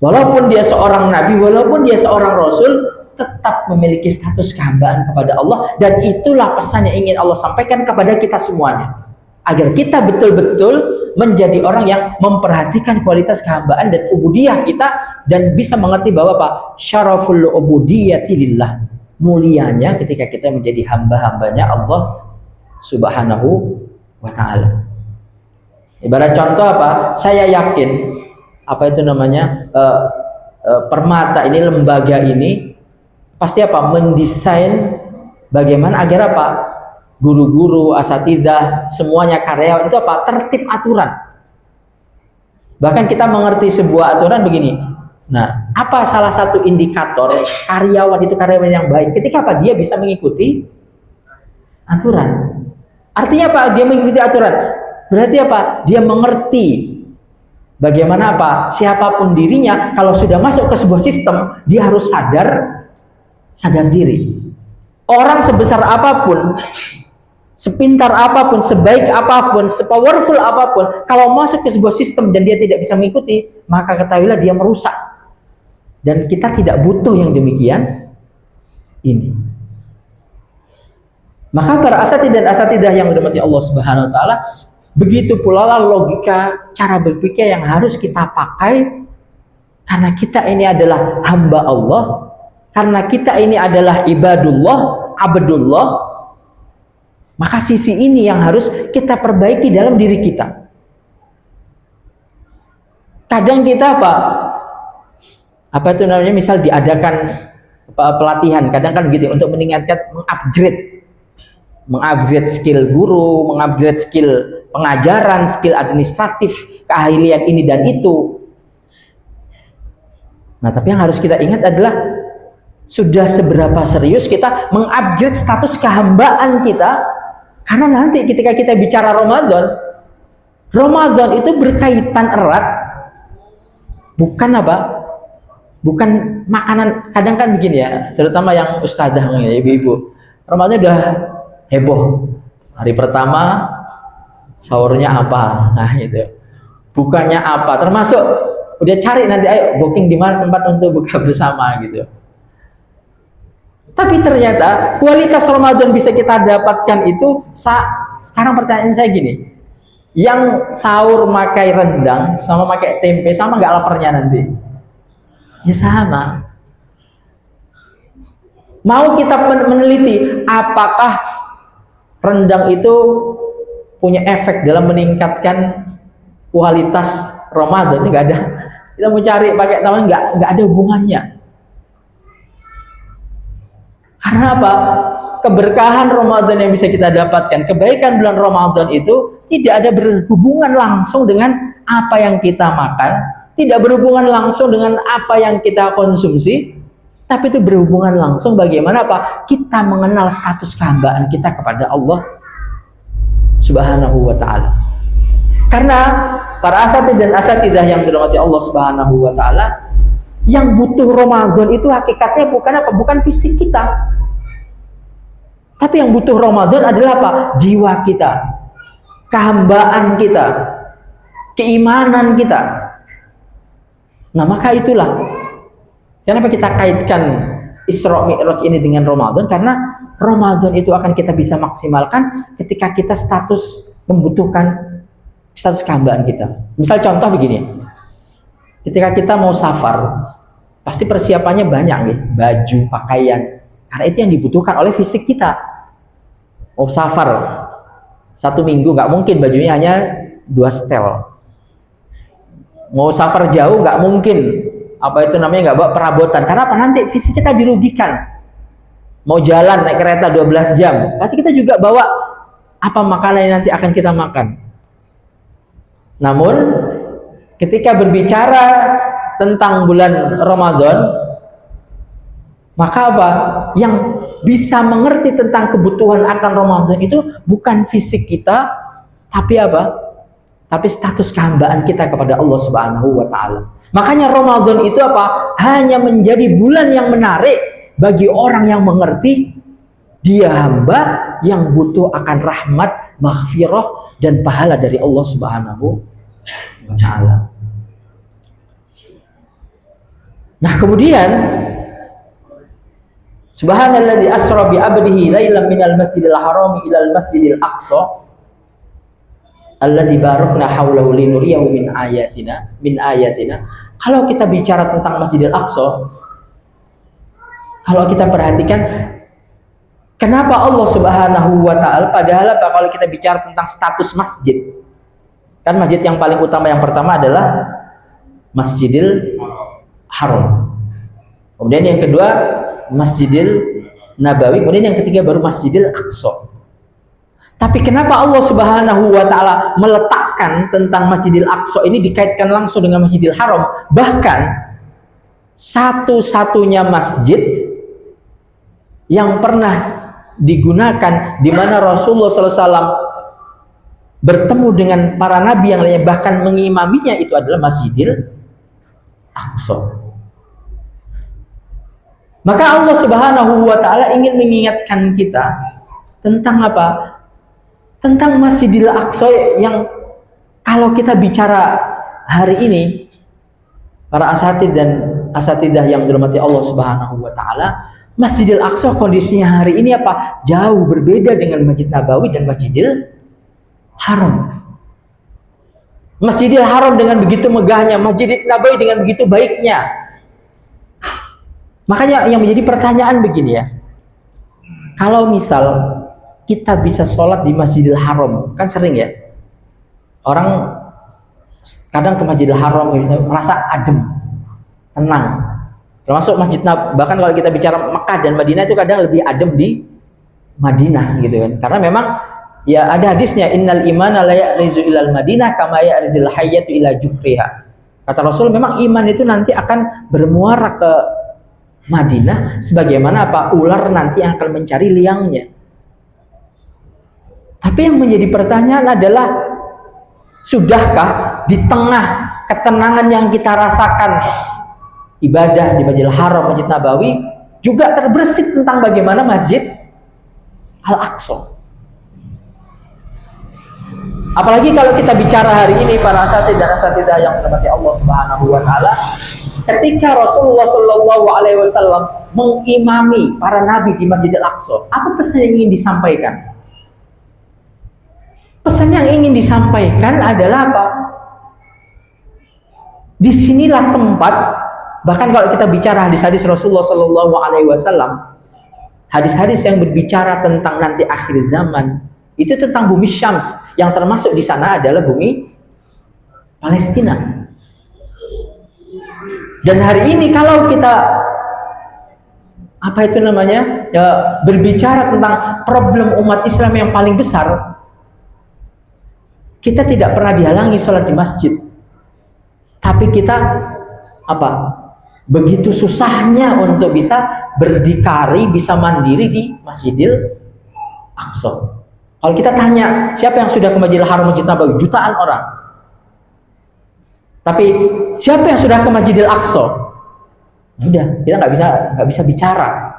walaupun dia seorang nabi, walaupun dia seorang rasul, tetap memiliki status kehambaan kepada Allah. Dan itulah pesan yang ingin Allah sampaikan kepada kita semuanya, agar kita betul-betul menjadi orang yang memperhatikan kualitas kehambaan dan ubudiyah kita, dan bisa mengerti bahwa apa? Syaraful ubudiyati lillah, mulianya ketika kita menjadi hamba-hambanya Allah Subhanahu wa ta'ala. Ibarat contoh apa? Saya yakin apa itu namanya Permata ini, lembaga ini pasti apa? Mendesain bagaimana agar apa? Guru-guru, asatidzah, semuanya karyawan itu apa? Tertib aturan. Bahkan kita mengerti sebuah aturan begini. Nah, apa salah satu indikator karyawan itu karyawan yang baik? Ketika apa? Dia bisa mengikuti aturan. Artinya apa? Dia mengikuti aturan. Berarti apa? Dia mengerti bagaimana apa? Siapapun dirinya, kalau sudah masuk ke sebuah sistem, dia harus sadar diri. Orang sebesar apapun, sepintar apapun, sebaik apapun, sepowerful apapun, kalau masuk ke sebuah sistem dan dia tidak bisa mengikuti, maka ketahuilah dia merusak. Dan kita tidak butuh yang demikian ini. Maka para asatidzah dan asatidzah yang dirahmati Allah Subhanahu wa ta'ala, begitu pula lah logika cara berpikir yang harus kita pakai, karena kita ini adalah hamba Allah, karena kita ini adalah ibadullah, abdullah. Maka sisi ini yang harus kita perbaiki dalam diri kita. Kadang kita apa itu namanya, misal diadakan pelatihan, kadang kan gitu untuk meningkatkan, mengupgrade skill guru, mengupgrade skill pengajaran, skill administratif, keahlian ini dan itu. Nah, tapi yang harus kita ingat adalah sudah seberapa serius kita mengupgrade status kehambaan kita, karena nanti ketika kita bicara Ramadan itu berkaitan erat, bukan apa? Bukan makanan. Kadang kan begini ya, terutama yang ustadzah ya, ibu-ibu, Ramadan udah heboh. Hari pertama sahurnya apa? Nah, itu. Bukanya apa? Termasuk udah cari nanti ayo booking di mana tempat untuk buka bersama gitu. Tapi ternyata kualitas Ramadan bisa kita dapatkan itu sekarang pertanyaan saya gini. Yang sahur makai rendang sama makai tempe sama nggak laparnya nanti? Ya sama. Mau kita meneliti apakah rendang itu punya efek dalam meningkatkan kualitas Ramadan? Ini nggak ada. Kita mau cari pakai taman, nggak ada hubungannya. Karena apa? Keberkahan Ramadan yang bisa kita dapatkan, kebaikan bulan Ramadan itu tidak ada berhubungan langsung dengan apa yang kita makan, tidak berhubungan langsung dengan apa yang kita konsumsi, tapi itu berhubungan langsung bagaimana apa? Kita mengenal status kehambaan kita kepada Allah Subhanahu wa ta'ala. Karena para asatid dan asatidah yang dirahmati Allah Subhanahu wa ta'ala, yang butuh Ramadan itu hakikatnya bukan apa? Bukan fisik kita. Tapi yang butuh Ramadan adalah apa? Jiwa kita, kehambaan kita, keimanan kita. Nah, maka itulah kenapa kita kaitkan Isra Mi'raj ini dengan Ramadan, karena Ramadan itu akan kita bisa maksimalkan ketika kita membutuhkan status kehambaan kita. Misal contoh begini, ketika kita mau safar, pasti persiapannya banyak nih, baju, pakaian, karena itu yang dibutuhkan oleh fisik kita. Mau safar 1 minggu, nggak mungkin bajunya hanya 2 setel. Mau safar jauh, nggak mungkin nggak bawa perabotan, karena apa? Nanti fisik kita dirugikan. Mau jalan naik kereta 12 jam, pasti kita juga bawa apa makanan yang nanti akan kita makan. Namun ketika berbicara tentang bulan Ramadan, maka apa? Yang bisa mengerti tentang kebutuhan akan Ramadan itu bukan fisik kita, tapi apa? Tapi status kehambaan kita kepada Allah Subhanahu wa ta'ala. Makanya Ramadan itu apa? Hanya menjadi bulan yang menarik bagi orang yang mengerti dia hamba yang butuh akan rahmat, maghfirah, dan pahala dari Allah Subhanahu wa ta'ala. Nah, kemudian Subhanalladzi asra bi 'abdihi lailan minal masjidil harami ilal masjidil aqsa alladzi barakna haulahu linuriyahu min ayatina. Kalau kita bicara tentang Masjidil Aqsa, kalau kita perhatikan kenapa Allah Subhanahu wa ta'ala, padahal apa kalau kita bicara tentang status masjid, kan masjid yang paling utama yang pertama adalah Masjidil Haram, kemudian yang kedua Masjidil Nabawi, kemudian yang ketiga baru Masjidil Aqsa. Tapi kenapa Allah Subhanahu wa ta'ala meletakkan tentang Masjidil Aqsa ini dikaitkan langsung dengan Masjidil Haram? Bahkan satu-satunya masjid yang pernah digunakan di mana Rasulullah SAW bertemu dengan para nabi yang lainnya, bahkan mengimaminya, itu adalah Masjidil Aqsa. Maka Allah Subhanahu wa ta'ala ingin mengingatkan kita tentang apa? Tentang Masjidil Aqsa yang kalau kita bicara hari ini, para asatid dan asatidah yang dirahmati Allah Subhanahu wa ta'ala, Masjidil Aqsa kondisinya hari ini apa? Jauh berbeda dengan Masjid Nabawi dan Masjidil Haram. Masjidil Haram dengan begitu megahnya, Masjid Nabawi dengan begitu baiknya. Makanya yang menjadi pertanyaan begini ya, kalau misal kita bisa sholat di Masjidil Haram, kan sering ya orang kadang ke Masjidil Haram merasa adem, tenang. Termasuk Masjid Nabawi, bahkan kalau kita bicara Mekah dan Madinah itu kadang lebih adem di Madinah gitu kan, karena memang ya ada hadisnya, innal imana la ya'rizu ilal Madinah kama ya'rizul hayyatu ila juhriha. Kata Rasul, memang iman itu nanti akan bermuara ke Madinah sebagaimana apa? Ular nanti yang akan mencari liangnya. Tapi yang menjadi pertanyaan adalah, sudahkah di tengah ketenangan yang kita rasakan ibadah di Masjidil Haram, Masjid Nabawi, juga terbersih tentang bagaimana Masjid Al-Aqsa? Apalagi kalau kita bicara hari ini para asatid dan asatidah yang dirahmati Allah Subhanahu wa ta'ala, ketika Rasulullah Shallallahu Alaihi Wasallam mengimami para nabi di Masjidil Aqsa, apa pesan yang ingin disampaikan? Pesan yang ingin disampaikan adalah apa? Disinilah tempat, bahkan kalau kita bicara hadis-hadis Rasulullah Shallallahu Alaihi Wasallam, hadis-hadis yang berbicara tentang nanti akhir zaman, itu tentang bumi Syams, yang termasuk di sana adalah bumi Palestina. Dan hari ini kalau kita berbicara tentang problem umat Islam yang paling besar, kita tidak pernah dihalangi sholat di masjid, tapi kita begitu susahnya untuk bisa berdikari, bisa mandiri di Masjidil Aqsa. Kalau kita tanya siapa yang sudah ke Masjidil Haram, Masjid Nabawi, jutaan orang. Tapi siapa yang sudah ke Masjidil Aqsa? Udah, kita nggak bisa bicara.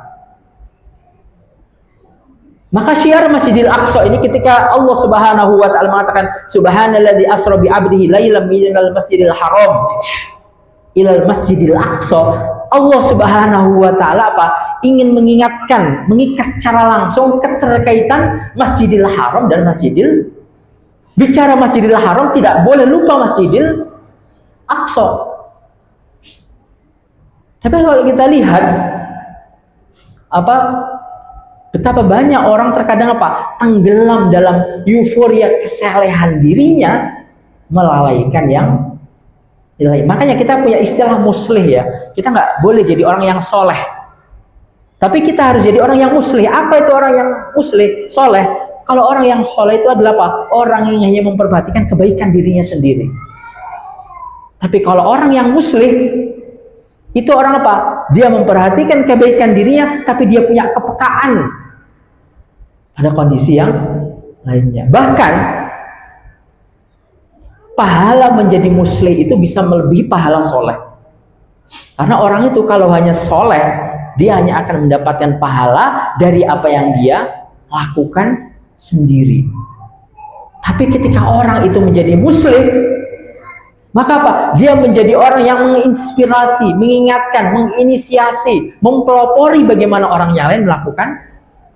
Maka syiar Masjidil Aqsa ini ketika Allah Subhanahu wa taala mengatakan subhanalladzi asra bi 'abdihi lailan minal masjidil haram ilal masjidil aqsa, Allah Subhanahu wa taala ingin mengikat secara langsung keterkaitan Masjidil Haram dan bicara Masjidil Haram tidak boleh lupa Masjidil Aqsa. Tapi kalau kita lihat betapa banyak orang terkadang tenggelam dalam euforia kesalehan dirinya, melalaikan yang ilahi. Makanya kita punya istilah muslih ya. Kita nggak boleh jadi orang yang soleh, tapi kita harus jadi orang yang muslih. Apa itu orang yang muslih, soleh? Kalau orang yang soleh itu adalah orang yang hanya memperhatikan kebaikan dirinya sendiri. Tapi kalau orang yang muslih itu orang dia memperhatikan kebaikan dirinya, tapi dia punya kepekaan pada kondisi yang lainnya. Bahkan pahala menjadi muslih itu bisa melebihi pahala soleh. Karena orang itu kalau hanya soleh, dia hanya akan mendapatkan pahala dari apa yang dia lakukan sendiri. Tapi ketika orang itu menjadi muslih, maka dia menjadi orang yang menginspirasi, mengingatkan, menginisiasi, mempelopori bagaimana orang yang lain melakukan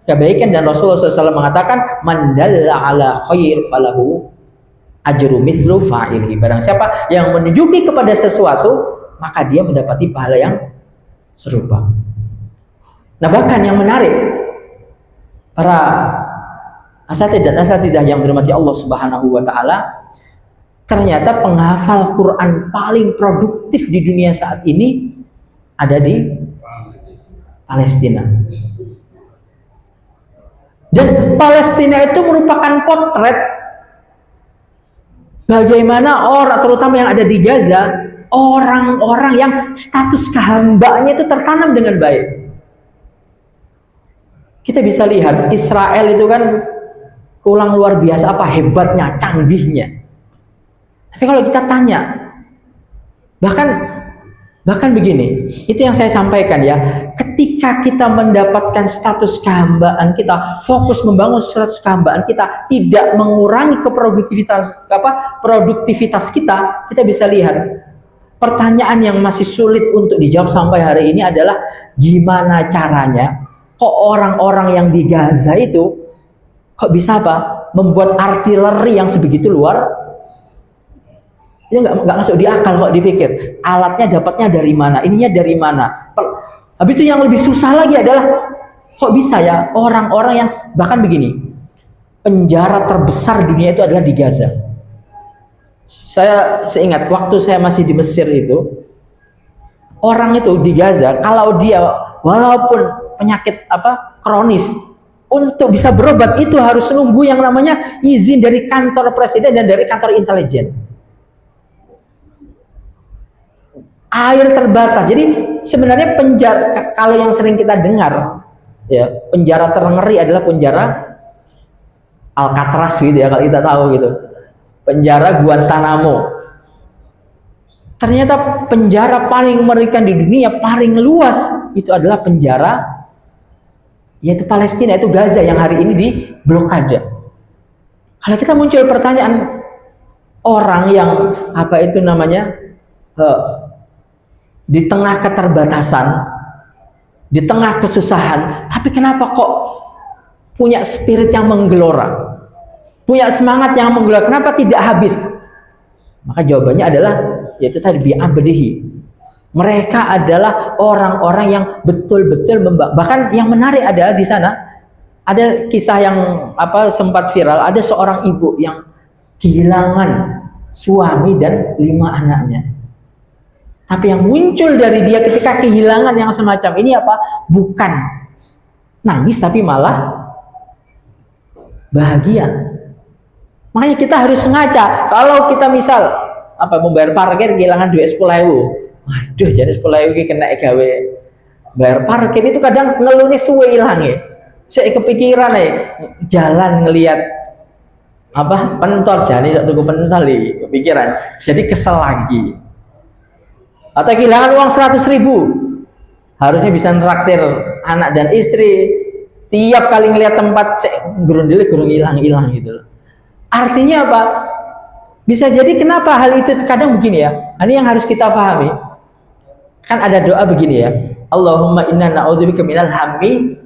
kebaikan. Dan Rasulullah SAW mengatakan man dalla ala khair falahu ajru mithlu fa'ilhi. Barang siapa yang menunjuki kepada sesuatu, maka dia mendapati pahala yang serupa. Nah, bahkan yang menarik, para asatidah yang dirahmati Allah Subhanahu wa taala, ternyata penghafal Quran paling produktif di dunia saat ini ada di Palestina. Dan Palestina itu merupakan potret bagaimana orang, terutama yang ada di Gaza, orang-orang yang status kehambaannya itu tertanam dengan baik. Kita bisa lihat Israel itu kan kurang luar biasa hebatnya, canggihnya. Tapi kalau kita tanya, bahkan begini, itu yang saya sampaikan ya, ketika kita mendapatkan status kehambaan kita, fokus membangun status kehambaan kita, tidak mengurangi produktivitas kita bisa lihat pertanyaan yang masih sulit untuk dijawab sampai hari ini adalah gimana caranya kok orang-orang yang di Gaza itu kok bisa membuat artileri yang sebegitu luar. Ini nggak masuk di akal kok dipikir. Alatnya dapatnya dari mana? Ininya dari mana? Habis itu yang lebih susah lagi adalah kok bisa ya orang-orang yang bahkan begini, penjara terbesar dunia itu adalah di Gaza. Saya seingat waktu saya masih di Mesir itu, orang itu di Gaza kalau dia walaupun penyakit kronis, untuk bisa berobat itu harus nunggu yang namanya izin dari kantor presiden dan dari kantor intelijen. Air terbatas. Jadi sebenarnya penjara, kalau yang sering kita dengar ya, penjara terngeri adalah penjara Alcatraz gitu ya, kalau kita tahu gitu. Penjara Guantanamo. Ternyata penjara paling mengerikan di dunia, paling luas itu adalah penjara yaitu Palestina, itu Gaza yang hari ini di blokade. Kalau kita muncul pertanyaan, orang yang di tengah keterbatasan, di tengah kesusahan, tapi kenapa kok punya spirit yang menggelora, punya semangat yang menggelar, kenapa tidak habis? Maka jawabannya adalah yaitu tadi bi'abdihi. Mereka adalah orang-orang yang betul-betul bahkan yang menarik adalah di sana ada kisah yang sempat viral, ada seorang ibu yang kehilangan suami dan 5 anaknya. Tapi yang muncul dari dia ketika kehilangan yang semacam ini bukan nangis tapi malah bahagia. Makanya kita harus ngaca. Kalau kita misal membayar parkir kehilangan duit 10.000. Waduh, jadi 10.000 kena gawe bayar parkir itu kadang ngeluni suwe ilang ya. Saya kepikiran jalan ngelihat pentol jani sak tuku pentol kepikiran. Jadi kesel lagi. Atau kehilangan uang 100.000. Harusnya bisa nraktir anak dan istri. Tiap kali ngelihat tempat gerundil gurung hilang gitu. Artinya apa? Bisa jadi kenapa hal itu kadang begini ya. Ini yang harus kita pahami. Kan ada doa begini ya. Allahumma inna na'udzubika minal hammi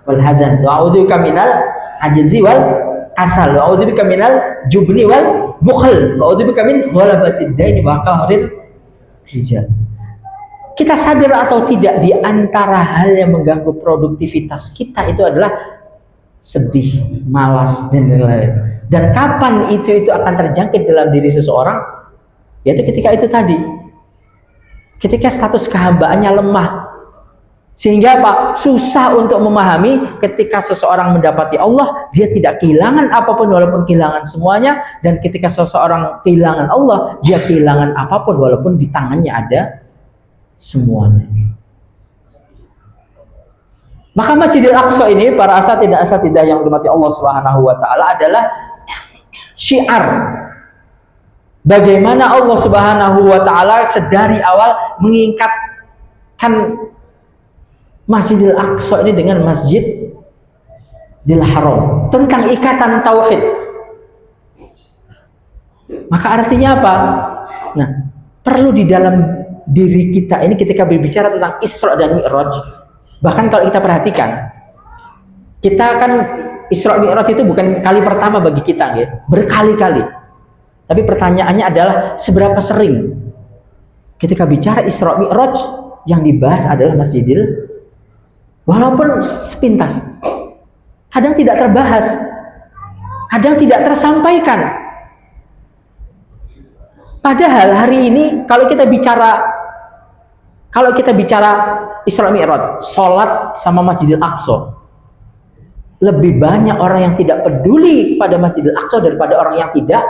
wal hazan wa a'udzubika minal ajzi wal kasal wa a'udzubika minal jubni wal bukhl wa a'udzubika min ghalabatid daini wa qahrir rijal. Kita sadar atau tidak, di antara hal yang mengganggu produktivitas kita itu adalah sedih, malas, dan lain-lain. Dan kapan itu akan terjangkit dalam diri seseorang? Yaitu ketika itu tadi. Ketika status kehambaannya lemah. Sehingga susah untuk memahami ketika seseorang mendapati Allah, dia tidak kehilangan apapun walaupun kehilangan semuanya. Dan ketika seseorang kehilangan Allah, dia kehilangan apapun walaupun di tangannya ada semuanya. Maka Masjidil Aqsa ini, para asatidah yang dirahmati Allah Subhanahu wa taala, adalah syiar bagaimana Allah Subhanahu wa taala sedari awal mengikatkan Masjidil Aqsa ini dengan Masjidil Haram, tentang ikatan tauhid. Maka artinya apa? Nah, perlu di dalam diri kita ini ketika berbicara tentang Isra dan Mi'raj, bahkan kalau kita perhatikan, kita kan Isra Mi'raj itu bukan kali pertama bagi kita ya, berkali-kali. Tapi pertanyaannya adalah seberapa sering ketika bicara Isra Mi'raj yang dibahas adalah Masjidil, walaupun sepintas. Kadang tidak terbahas, kadang tidak tersampaikan. Padahal hari ini kalau kita bicara Isra Mi'raj, sholat sama Masjidil Aqsa, lebih banyak orang yang tidak peduli kepada Masjidil Aqsa daripada orang yang tidak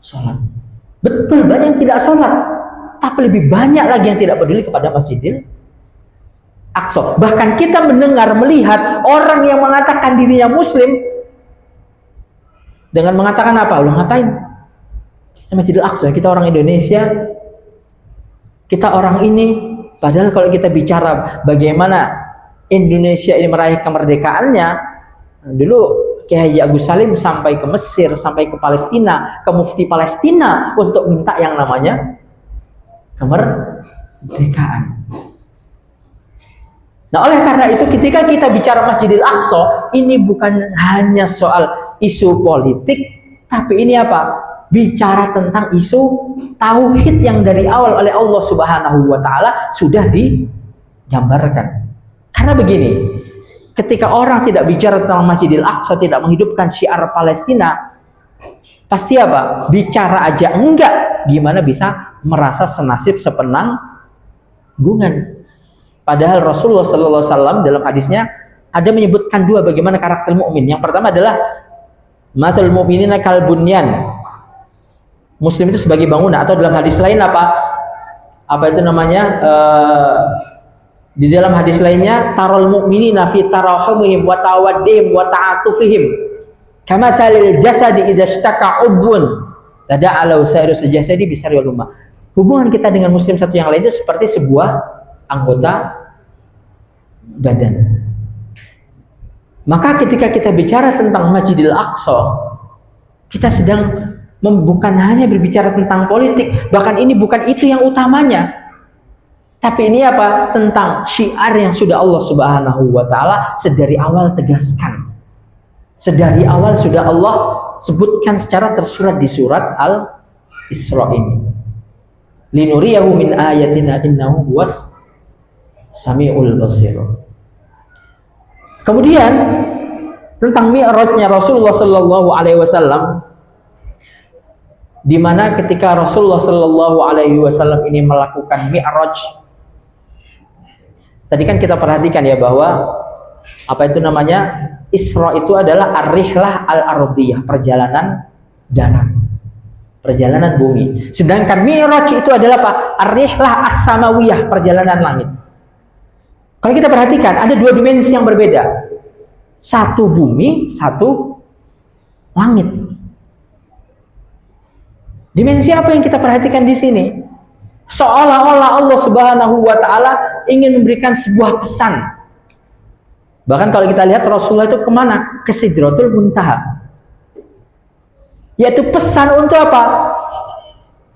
sholat. Betul, banyak yang tidak sholat, tapi lebih banyak lagi yang tidak peduli kepada Masjidil Aqsa. Bahkan kita mendengar, melihat orang yang mengatakan dirinya Muslim dengan mengatakan apa? Lu ngapain? Masjidil Aqsa, kita orang Indonesia, kita orang ini. Padahal kalau kita bicara bagaimana Indonesia ini meraih kemerdekaannya, dulu Kiai Haji Agus Salim sampai ke Mesir, sampai ke Palestina, ke Mufti Palestina untuk minta yang namanya kemerdekaan. Nah, oleh karena itu ketika kita bicara Masjidil Aqsa, ini bukan hanya soal isu politik, tapi ini apa? Bicara tentang isu tauhid yang dari awal oleh Allah Subhanahu wa taala sudah digambarkan. Karena begini, ketika orang tidak bicara tentang Masjidil Aqsa, tidak menghidupkan syiar Palestina, pasti apa? Bicara aja enggak, gimana bisa merasa senasib sepenanggungan. Padahal Rasulullah sallallahu alaihi wasallam dalam hadisnya ada menyebutkan dua bagaimana karakter mukmin. Yang pertama adalah matsal mu'minina kal bunyan. Muslim itu sebagai bangunan, atau dalam hadis lain apa itu namanya, di dalam hadis lainnya, tarol mu'minina fi tarahumihim wa tawaddihim wa ta'atufihim kama salil jasadi idza ishtaka udhun tada'alu sairus jasadi bisari wal umma. Hubungan kita dengan muslim satu yang lain itu seperti sebuah anggota badan. Maka ketika kita bicara tentang Masjidil Aqsa, kita sedang bukan hanya berbicara tentang politik, bahkan ini bukan itu yang utamanya. Tapi ini apa? Tentang syiar yang sudah Allah Subhanahu wa taala sedari awal tegaskan. Sedari awal sudah Allah sebutkan secara tersurat di surat Al-Isra ini. Linuriyahu min ayatina innahu huwas samiul basir. Kemudian tentang mi'rajnya Rasulullah sallallahu alaihi wasallam, di mana ketika Rasulullah sallallahu alaihi wasallam ini melakukan mi'raj, tadi kan kita perhatikan ya bahwa apa itu namanya, Isra itu adalah ar-rihlah al-ardiyah, perjalanan darat, perjalanan bumi. Sedangkan mi'raj itu adalah apa? Ar-rihlah as-samawiyah, perjalanan langit. Kalau kita perhatikan ada dua dimensi yang berbeda, satu bumi, satu langit. Dimensi apa yang kita perhatikan di sini? Seolah-olah Allah Subhanahu wa taala ingin memberikan sebuah pesan. Bahkan kalau kita lihat Rasulullah itu kemana? Ke Sidratul Muntaha. Yaitu pesan untuk apa?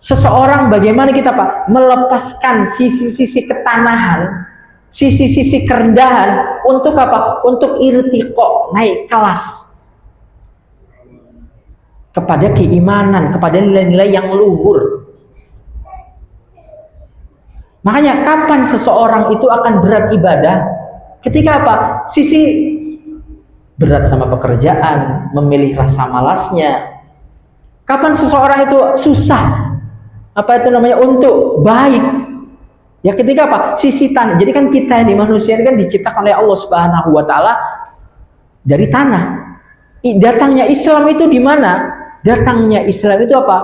Seseorang bagaimana kita Pak? Melepaskan sisi-sisi ketanahan, sisi-sisi kerendahan untuk apa? Untuk irtiqo, naik kelas kepada keimanan, kepada nilai-nilai yang luhur. Makanya kapan seseorang itu akan berat ibadah? Ketika apa? Sisi berat sama pekerjaan, memilih rasa malasnya. Kapan seseorang itu susah? Apa itu namanya? Untuk baik. Ya ketika apa? Sisi tanah. Jadi kan kita ini manusia ini kan diciptakan oleh Allah Subhanahu wa taala dari tanah. Datangnya Islam itu di mana? Datangnya Islam itu apa?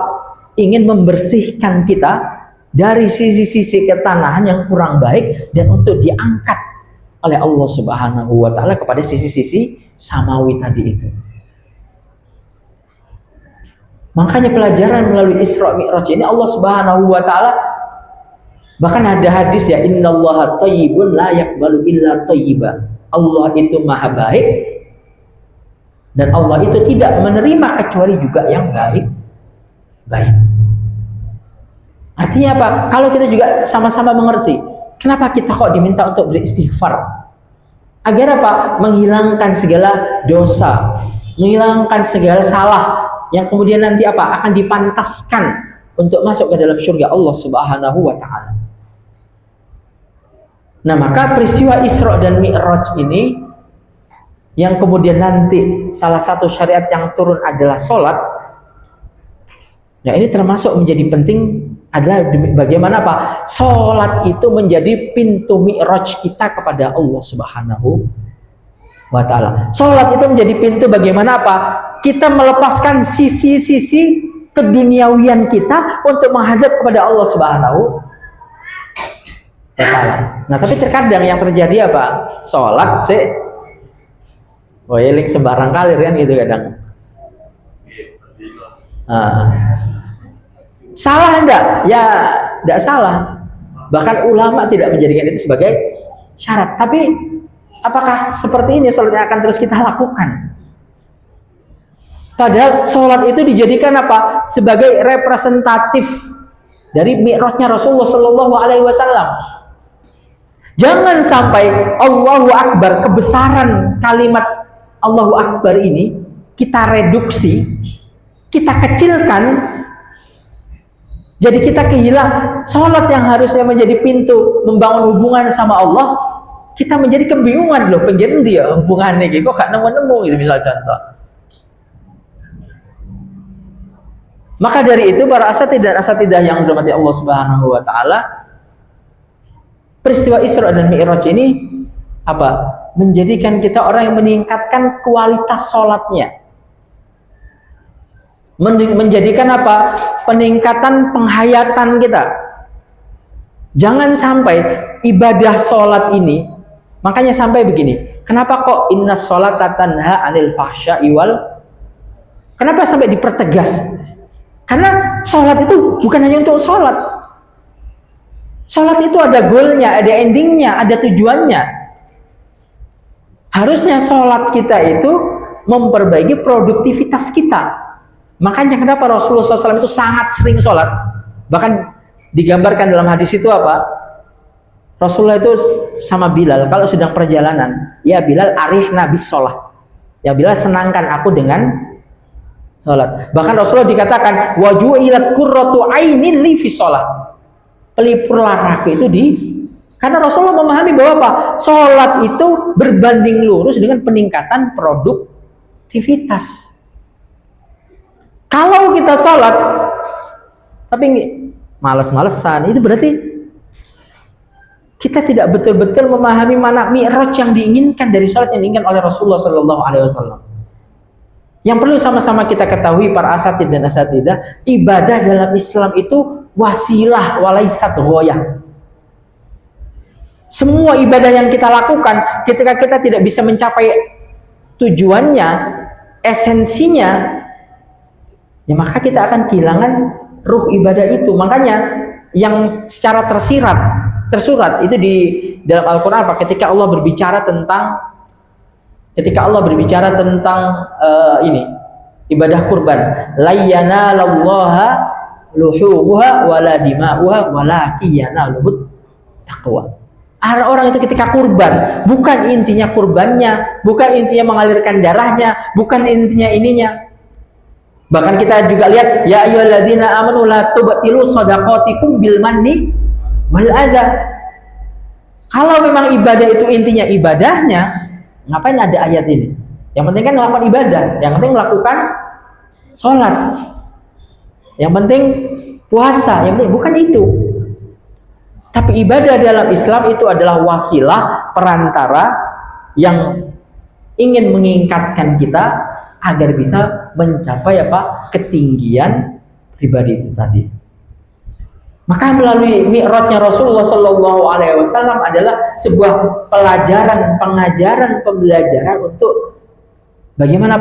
Ingin membersihkan kita dari sisi-sisi ketanahan yang kurang baik dan untuk diangkat oleh Allah Subhanahu wa taala kepada sisi-sisi samawi tadi itu. Makanya pelajaran melalui Isra Mi'raj ini Allah Subhanahu wa taala, bahkan ada hadis ya, innallaha thayyibun la yaqbalu illa thayyiba. Allah itu maha baik dan Allah itu tidak menerima kecuali juga yang baik. Artinya apa? Kalau kita juga sama-sama mengerti, kenapa kita kok diminta untuk beristighfar? Agar apa? Menghilangkan segala dosa, menghilangkan segala salah yang kemudian nanti apa? Akan dipantaskan untuk masuk ke dalam surga Allah Subhanahu wa taala. Nah, maka peristiwa Isra dan Mi'raj ini yang kemudian nanti salah satu syariat yang turun adalah sholat. Nah, ini termasuk menjadi penting adalah bagaimana apa? Sholat itu menjadi pintu mi'raj kita kepada Allah Subhanahu wa ta'ala. Sholat itu menjadi pintu bagaimana apa? Kita melepaskan sisi-sisi keduniawian kita untuk menghadap kepada Allah Subhanahu wa ta'ala. Nah, tapi terkadang yang terjadi apa? Sholat sih weling sembarang kali kan gitu kadang. Salah enggak? Ya, enggak salah. Bahkan ulama tidak menjadikan itu sebagai syarat. Tapi apakah seperti ini sholat yang akan terus kita lakukan? Padahal sholat itu dijadikan apa? Sebagai representatif dari mi'rajnya Rasulullah Shallallahu Alaihi Wasallam. Jangan sampai Allahu Akbar, kebesaran kalimat Allahu Akbar ini kita reduksi, kita kecilkan. Jadi kita kehilangan sholat yang harusnya menjadi pintu membangun hubungan sama Allah, kita menjadi kebingungan loh, pengen dia hubungannya gitu, kok gak nemu-nemu gitu misal contoh. Maka dari itu para asatidah yang dirahmati Allah Subhanahu wa taala, peristiwa Isra dan Mi'raj ini apa? Menjadikan kita orang yang meningkatkan kualitas sholatnya. Menjadikan apa? Peningkatan penghayatan kita. Jangan sampai ibadah sholat ini, makanya sampai begini, kenapa kok inna sholata tanha anil fahsya'i wal, kenapa sampai dipertegas? Karena sholat itu bukan hanya untuk sholat. Sholat itu ada goalnya, ada endingnya, ada tujuannya. Harusnya sholat kita itu memperbaiki produktivitas kita. Makanya kenapa Rasulullah SAW itu sangat sering sholat. Bahkan digambarkan dalam hadis itu apa? Rasulullah itu sama Bilal, kalau sedang perjalanan, ya Bilal arihna bis sholat. Ya Bilal, senangkan aku dengan sholat. Bahkan Rasulullah dikatakan, wa ju'ilat qurratu ainin li fi sholat. Pelipur laraku itu karena Rasulullah memahami bahwa apa? Sholat itu berbanding lurus dengan peningkatan produktivitas. Kalau kita sholat tapi malas-malesan, itu berarti kita tidak betul-betul memahami mana mi'raj yang diinginkan dari sholat yang diinginkan oleh Rasulullah Sallallahu Alaihi Wasallam. Yang perlu sama-sama kita ketahui para asatid dan asatidah, ibadah dalam Islam itu wasilah walaisat ghoyah. Semua ibadah yang kita lakukan, ketika kita tidak bisa mencapai tujuannya, esensinya, ya maka kita akan kehilangan ruh ibadah itu. Makanya yang secara tersurat itu di dalam Al-Quran apa? Ketika Allah berbicara tentang ini ibadah kurban, la yanalallaha luhumuha wala dima'uha walakin yanaluhut taqwa. Orang itu ketika kurban, bukan intinya kurbannya, bukan intinya mengalirkan darahnya, bukan intinya ininya. Bahkan kita juga lihat, ya ayyuhalladzina amanu la tubtilu shadaqatikum bil manni wal adza. Kalau memang ibadah itu intinya ibadahnya, ngapain ada ayat ini? Yang penting kan melakukan ibadah, yang penting melakukan sholat, yang penting puasa, yang penting bukan itu. Tapi ibadah dalam Islam itu adalah wasilah perantara yang ingin mengingatkan kita agar bisa mencapai ketinggian pribadi itu tadi. Maka melalui mi'rajnya Rasulullah Sallallahu Alaihi Wasallam adalah sebuah pengajaran, pembelajaran untuk bagaimana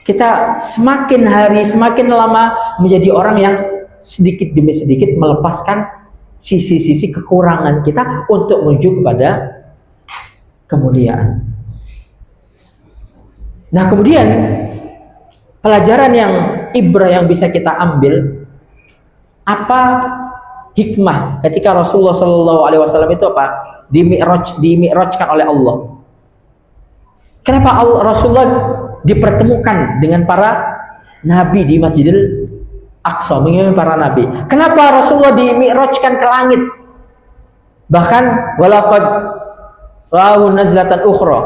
kita semakin hari semakin lama menjadi orang yang sedikit demi sedikit melepaskan sisi-sisi kekurangan kita untuk menuju kepada kemuliaan. Nah, kemudian pelajaran yang ibrah yang bisa kita ambil, apa hikmah ketika Rasulullah Shallallahu Alaihi Wasallam itu dimi'rajkan oleh Allah. Kenapa Rasulullah dipertemukan dengan para nabi di Masjidil Aqsa, mengiringi para nabi? Kenapa Rasulullah dimi'rajkan ke langit? Bahkan walaqad ra'ahu nazlatan ukhra,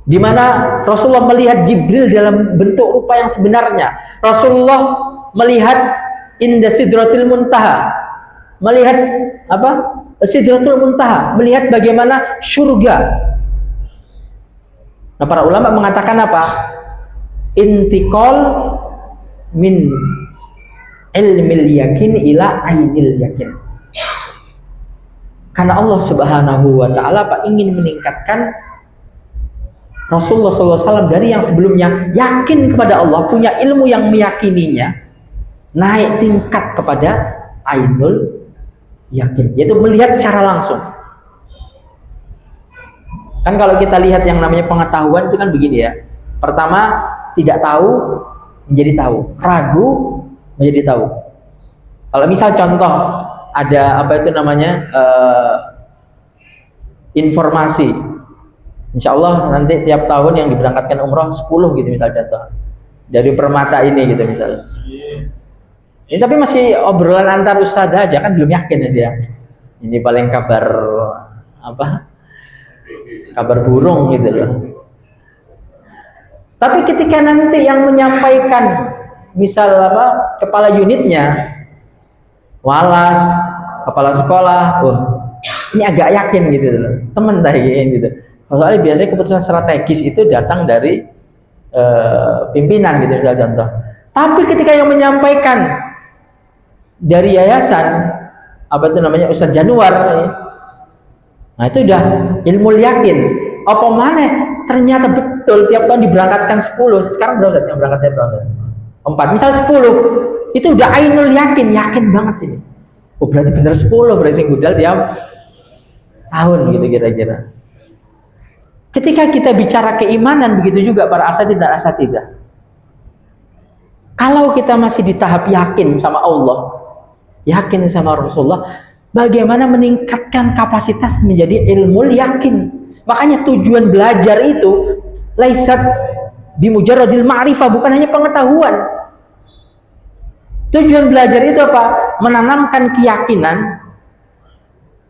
di mana Rasulullah melihat Jibril dalam bentuk rupa yang sebenarnya. Rasulullah melihat inda sidratil muntaha, melihat sidratul muntaha, melihat bagaimana surga. Nah, para ulama mengatakan intiqal min ilmil yakin ila ainil yakin. Karena Allah Subhanahu wa taala ingin meningkatkan Rasulullah SAW dari yang sebelumnya yakin kepada Allah, punya ilmu yang meyakininya, naik tingkat kepada ainul yakin, yaitu melihat secara langsung. Kan kalau kita lihat yang namanya pengetahuan itu kan begini ya. Pertama, tidak tahu menjadi tahu, ragu menjadi tahu. Kalau misal contoh ada informasi, insya Allah nanti tiap tahun yang diberangkatkan umroh 10 gitu misal contoh, dari permata ini gitu misal. Ini tapi masih obrolan antar ustadzah aja, kan belum yakin ya. Ini paling kabar burung gitu loh. Tapi ketika nanti yang menyampaikan misal kepala unitnya, walas, kepala sekolah, ini agak yakin gitu loh, temen gitu. Soalnya biasanya keputusan strategis itu datang dari pimpinan gitu misal contoh. Tapi ketika yang menyampaikan dari yayasan Ustadz Januar, nah itu udah ilmu yakin. Apa mana ternyata betul tiap tahun diberangkatkan 10. Sekarang berapa yang berangkat tiap tahun? 4. Misal 10. Itu udah ainul yakin banget ini. Oh berarti benar 10, berarti sing budal tiap tahun gitu kira-kira. Ketika kita bicara keimanan, begitu juga para asatid dan asatidah. Kalau kita masih di tahap yakin sama Allah, yakin sama Rasulullah, bagaimana meningkatkan kapasitas menjadi ilmu yakin? Makanya tujuan belajar itu laisat bimujarradil ma'rifah, bukan hanya pengetahuan. Tujuan belajar itu apa? Menanamkan keyakinan,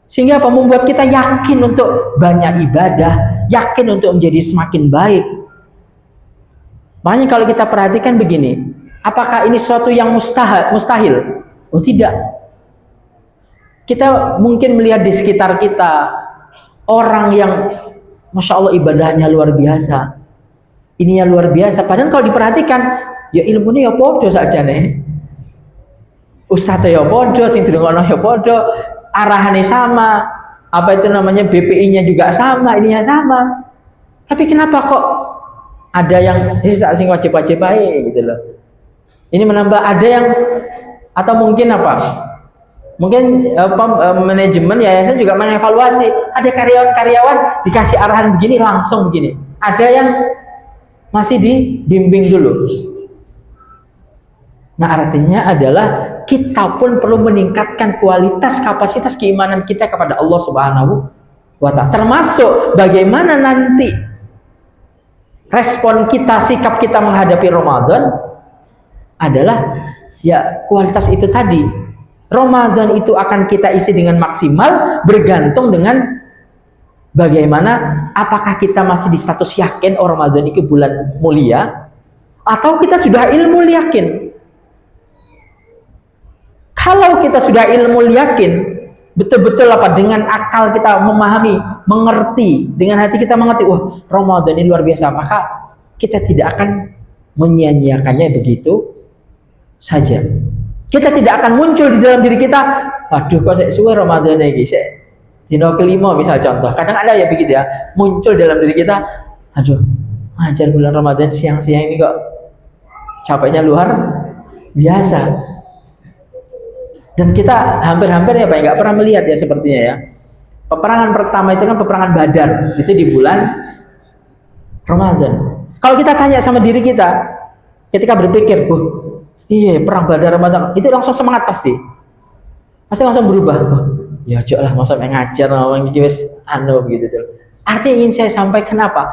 sehingga apa? Membuat kita yakin untuk banyak ibadah, yakin untuk menjadi semakin baik. Makanya kalau kita perhatikan begini, apakah ini suatu yang mustahil? Oh tidak. Kita mungkin melihat di sekitar kita orang yang Masya Allah ibadahnya luar biasa, ininya luar biasa, padahal kalau diperhatikan ya ilmunya ya podo saja nih, ustadznya ya podo, sing dirungono ya podo, arahannya sama, apa itu namanya, BPI-nya juga sama, ininya sama, tapi kenapa kok ada yang ini tak sing wajib-wajib aja gitu loh. Ini menambah, ada yang, atau mungkin apa? Mungkin manajemen yayasan juga mengevaluasi, ada karyawan-karyawan dikasih arahan begini langsung begini. Ada yang masih dibimbing dulu. Nah, artinya adalah kita pun perlu meningkatkan kualitas kapasitas keimanan kita kepada Allah Subhanahu wa Ta'ala. Termasuk bagaimana nanti respon kita, sikap kita menghadapi Ramadan adalah ya kualitas itu tadi. Ramadan itu akan kita isi dengan maksimal bergantung dengan bagaimana, apakah kita masih di status yakin Ramadan itu bulan mulia atau kita sudah ilmu yakin. Kalau kita sudah ilmu yakin, betul-betul apa, dengan akal kita memahami, mengerti, dengan hati kita mengerti, wah Ramadan ini luar biasa, maka kita tidak akan menyia-nyiakannya begitu saja. Kita tidak akan muncul di dalam diri kita, waduh kok saya suwe Ramadan ini, saya dino kelima misal contoh. Kadang ada ya begitu ya, muncul dalam diri kita, aduh ngajar bulan Ramadan siang-siang ini kok capeknya luar biasa. Dan kita hampir-hampir ya Pak, nggak pernah melihat ya sepertinya ya. Peperangan pertama itu kan peperangan Badar, itu di bulan Ramadan. Kalau kita tanya sama diri kita, ketika berpikir, iya perang Badar Ramadan, itu langsung semangat pasti langsung berubah. Ya lah masa ngajar ngomong gitu begitu tuh. Artinya ingin saya sampaikan apa?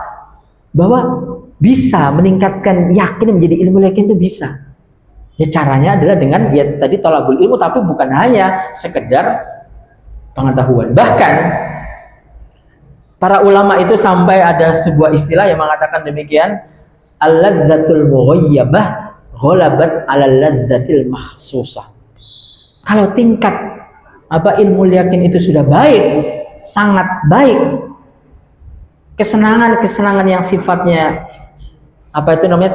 Bahwa bisa meningkatkan yakin menjadi ilmu yakin itu bisa. Ya caranya adalah dengan ya tadi thalabul ilmu, tapi bukan hanya sekedar pengetahuan. Bahkan para ulama itu sampai ada sebuah istilah yang mengatakan demikian, al-ladzatul mughayyabah ghalabat 'alal ladzatil mahsusah. Kalau tingkat ilmu yakin itu sudah baik, sangat baik, kesenangan-kesenangan yang sifatnya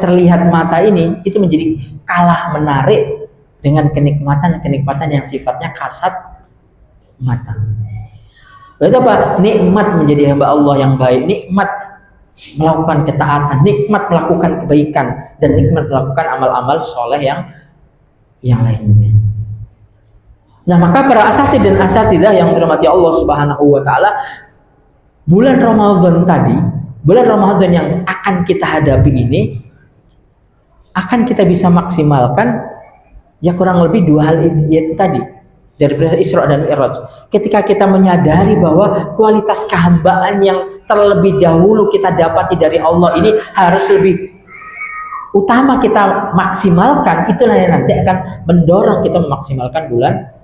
terlihat mata ini itu menjadi kalah menarik dengan kenikmatan-kenikmatan yang sifatnya kasat mata. Itu apa? Nikmat menjadi hamba Allah yang baik, nikmat melakukan ketaatan, nikmat melakukan kebaikan, dan nikmat melakukan amal-amal soleh yang lainnya. Nah, maka para asatidz dan asatidzah yang dirahmati Allah Subhanahu wa Ta'ala, bulan Ramadan tadi, bulan Ramadan yang akan kita hadapi ini akan kita bisa maksimalkan ya kurang lebih dua hal itu tadi, dari Isra dan Mi'raj. Ketika kita menyadari bahwa kualitas kehambaan yang terlebih dahulu kita dapati dari Allah ini harus lebih utama kita maksimalkan, itulah yang nanti akan mendorong kita memaksimalkan bulan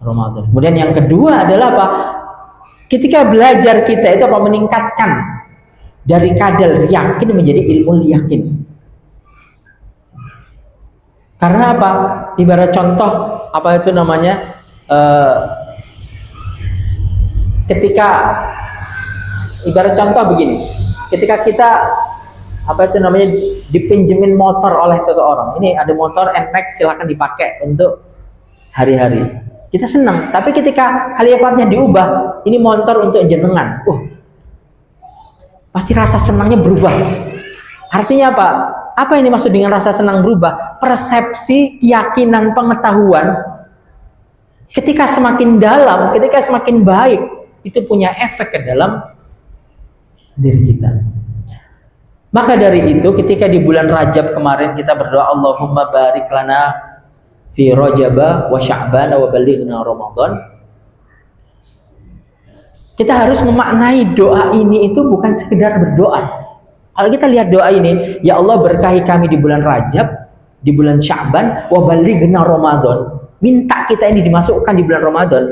Ramadan. Kemudian yang kedua adalah apa? Ketika belajar kita itu meningkatkan dari kadar yakin menjadi ilmu yakin. Karena apa? Ibarat contoh ketika ibarat contoh begini, ketika kita dipinjemin motor oleh seseorang. Ini ada motor NMAX, silakan dipakai untuk hari-hari. Kita senang, tapi ketika kalimatnya diubah, ini motor untuk jenengan. Pasti rasa senangnya berubah. Artinya apa? Apa ini maksud dengan rasa senang berubah? Persepsi, keyakinan, pengetahuan ketika semakin dalam, ketika semakin baik, itu punya efek ke dalam diri kita. Maka dari itu ketika di bulan Rajab kemarin kita berdoa, Allahumma barik lana fi Rajaba wa Sya'ban wa balighna Ramadan. Kita harus memaknai doa ini itu bukan sekedar berdoa. Kalau kita lihat doa ini, ya Allah berkahi kami di bulan Rajab, di bulan Sya'ban, wa balighna Ramadan. Minta kita ini dimasukkan di bulan Ramadan.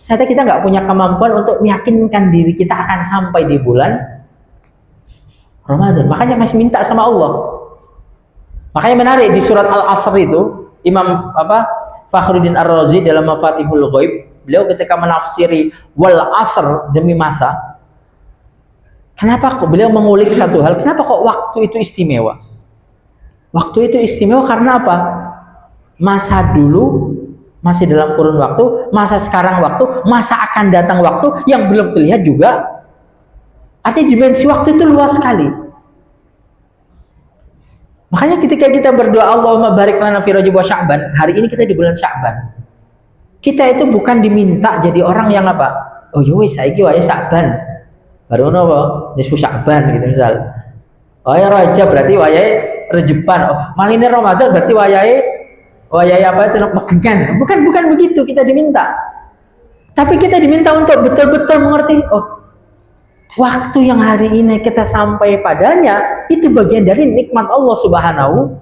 Ternyata kita nggak punya kemampuan untuk meyakinkan diri kita akan sampai di bulan Ramadan. Makanya masih minta sama Allah. Makanya menarik di surat Al-Asr itu, Imam Fakhruddin Ar-Razi dalam Mafatihul Ghaib, beliau ketika menafsiri wal asr, demi masa, kenapa kok beliau mengulik satu hal, kenapa kok waktu itu istimewa? Waktu itu istimewa karena apa? Masa dulu masih dalam kurun waktu, masa sekarang waktu, masa akan datang waktu yang belum terlihat juga. Artinya dimensi waktu itu luas sekali. Makanya ketika kita berdoa Allahumma barik lana fi Rajab wa Sya'ban, hari ini kita di bulan Sya'ban. Kita itu bukan diminta jadi orang yang apa? Oh yo wis saiki wae Sya'ban. Baru napa? Nisfu Sya'ban gitu misal. Oh ya Rajab berarti wayahe Rejeban. Oh, maline Ramadan berarti wayahe apa itu megengan. Bukan begitu kita diminta. Tapi kita diminta untuk betul-betul mengerti, oh waktu yang hari ini kita sampai padanya itu bagian dari nikmat Allah Subhanahu.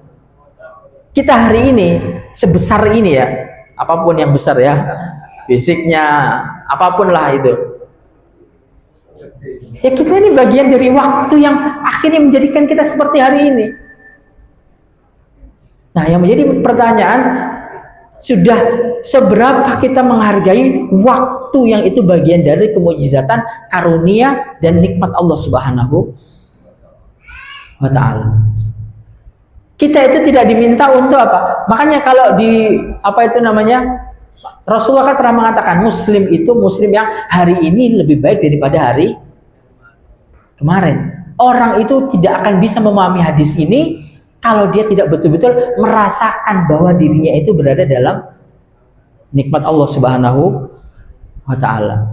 Kita hari ini sebesar ini ya, apapun yang besar ya, fisiknya, apapun lah itu. Ya kita ini bagian dari waktu yang akhirnya menjadikan kita seperti hari ini. Nah, yang menjadi pertanyaan, sudah seberapa kita menghargai waktu yang itu bagian dari kemujizatan, karunia dan nikmat Allah Subhanahu wa ta'ala. Kita itu tidak diminta untuk apa? Makanya kalau di Rasulullah kan pernah mengatakan muslim itu muslim yang hari ini lebih baik daripada hari kemarin. Orang itu tidak akan bisa memahami hadis ini kalau dia tidak betul-betul merasakan bahwa dirinya itu berada dalam nikmat Allah Subhanahu wa ta'ala.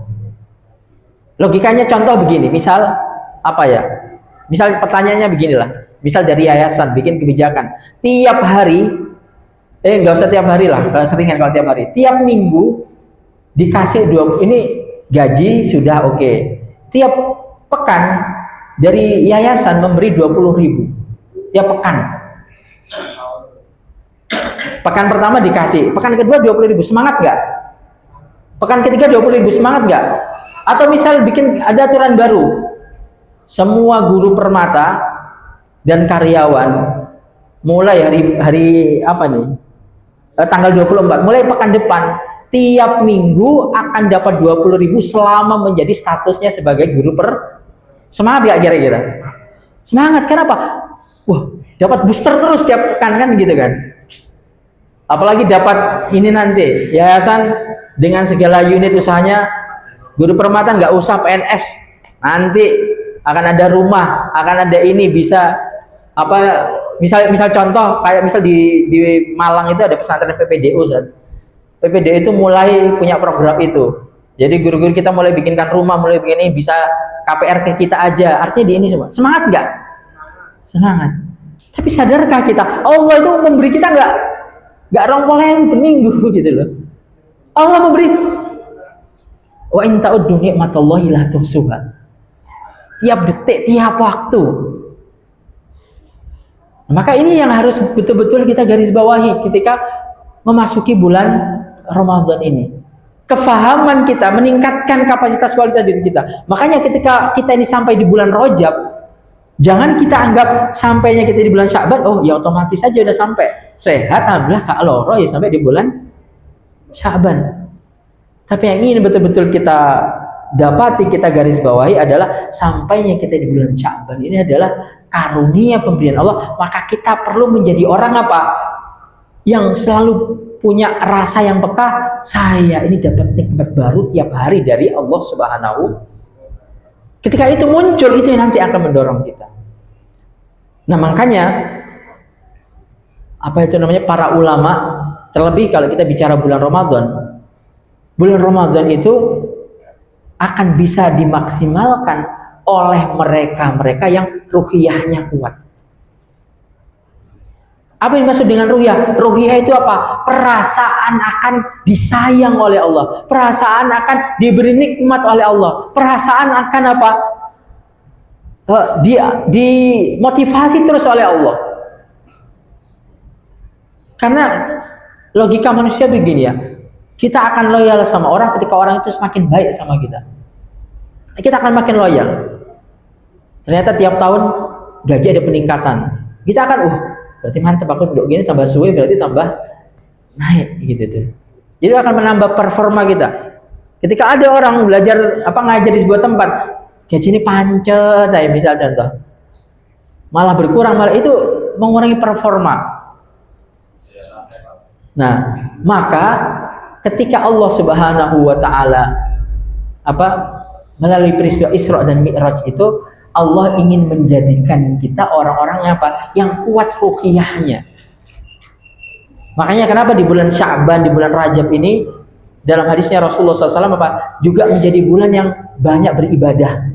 Logikanya contoh begini, misal misal pertanyaannya beginilah, misal dari yayasan bikin kebijakan tiap hari, nggak usah tiap hari lah, kalau seringan, kalau tiap hari, tiap minggu dikasih ini gaji sudah oke. Tiap pekan dari yayasan memberi 20.000 tiap pekan. Pekan pertama dikasih, pekan kedua 20.000, semangat nggak? Pekan ketiga 20.000, semangat nggak? Atau misal bikin ada aturan baru, semua guru permata dan karyawan mulai hari tanggal 24, mulai pekan depan tiap minggu akan dapat 20.000 selama menjadi statusnya sebagai guru semangat nggak kira-kira? Semangat, kenapa? Wah, dapat booster terus tiap pekan kan gitu kan? Apalagi dapat ini nanti yayasan dengan segala unit usahanya, guru permata nggak usah PNS, nanti akan ada rumah, akan ada ini, bisa misal contoh kayak misal di Malang itu ada pesantren PPDU. PPDU itu mulai punya program itu, jadi guru-guru kita mulai bikinkan rumah, mulai bikin ini, bisa KPR ke kita aja. Artinya di ini semua semangat nggak? Semangat. Tapi sadarkah kita Allah itu memberi kita nggak rongkolewu per minggu gitu loh. Allah memberi, wa in ta'uddu ni'matallahi la tuhsuha. Tiap detik, tiap waktu. Maka ini yang harus betul-betul kita garis bawahi ketika memasuki bulan Ramadan ini. Kefahaman kita, meningkatkan kapasitas kualitas diri kita. Makanya ketika kita ini sampai di bulan Rajab, jangan kita anggap sampainya kita di bulan Sya'ban, oh ya otomatis saja udah sampai. Sehat, alhamdulillah, Kak Loro ya sampai di bulan Sya'ban. Tapi yang ingin betul-betul kita dapati, kita garis bawahi adalah sampainya kita di bulan Sya'ban ini adalah karunia pemberian Allah. Maka kita perlu menjadi orang apa? Yang selalu punya rasa yang peka, saya ini dapat nikmat baru tiap hari dari Allah Subhanahu. Ketika itu muncul, itu yang nanti akan mendorong kita. Nah makanya para ulama, terlebih kalau kita bicara bulan Ramadan itu akan bisa dimaksimalkan oleh mereka yang ruhiyahnya kuat. Apa yang dimaksud dengan ruhiyah? Ruhiyah itu apa? Perasaan akan disayang oleh Allah, perasaan akan diberi nikmat oleh Allah, perasaan akan apa? dia dimotivasi terus oleh Allah. Karena logika manusia begini ya, kita akan loyal sama orang ketika orang itu semakin baik sama kita. Kita akan makin loyal. Ternyata tiap tahun gaji ada peningkatan. Kita akan, berarti mantap aku duduk gini tambah suwe berarti tambah naik gitu tuh. Jadi akan menambah performa kita. Ketika ada orang belajar ngajar di sebuah tempat, gaji ini pancet, misal contoh, malah berkurang, malah itu mengurangi performa. Nah, maka ketika Allah Subhanahu wa taala melalui peristiwa Isra dan Mi'raj itu, Allah ingin menjadikan kita orang-orang yang kuat ruhiyahnya. Makanya kenapa di bulan Sya'ban, di bulan Rajab ini, dalam hadisnya Rasulullah SAW juga menjadi bulan yang banyak beribadah.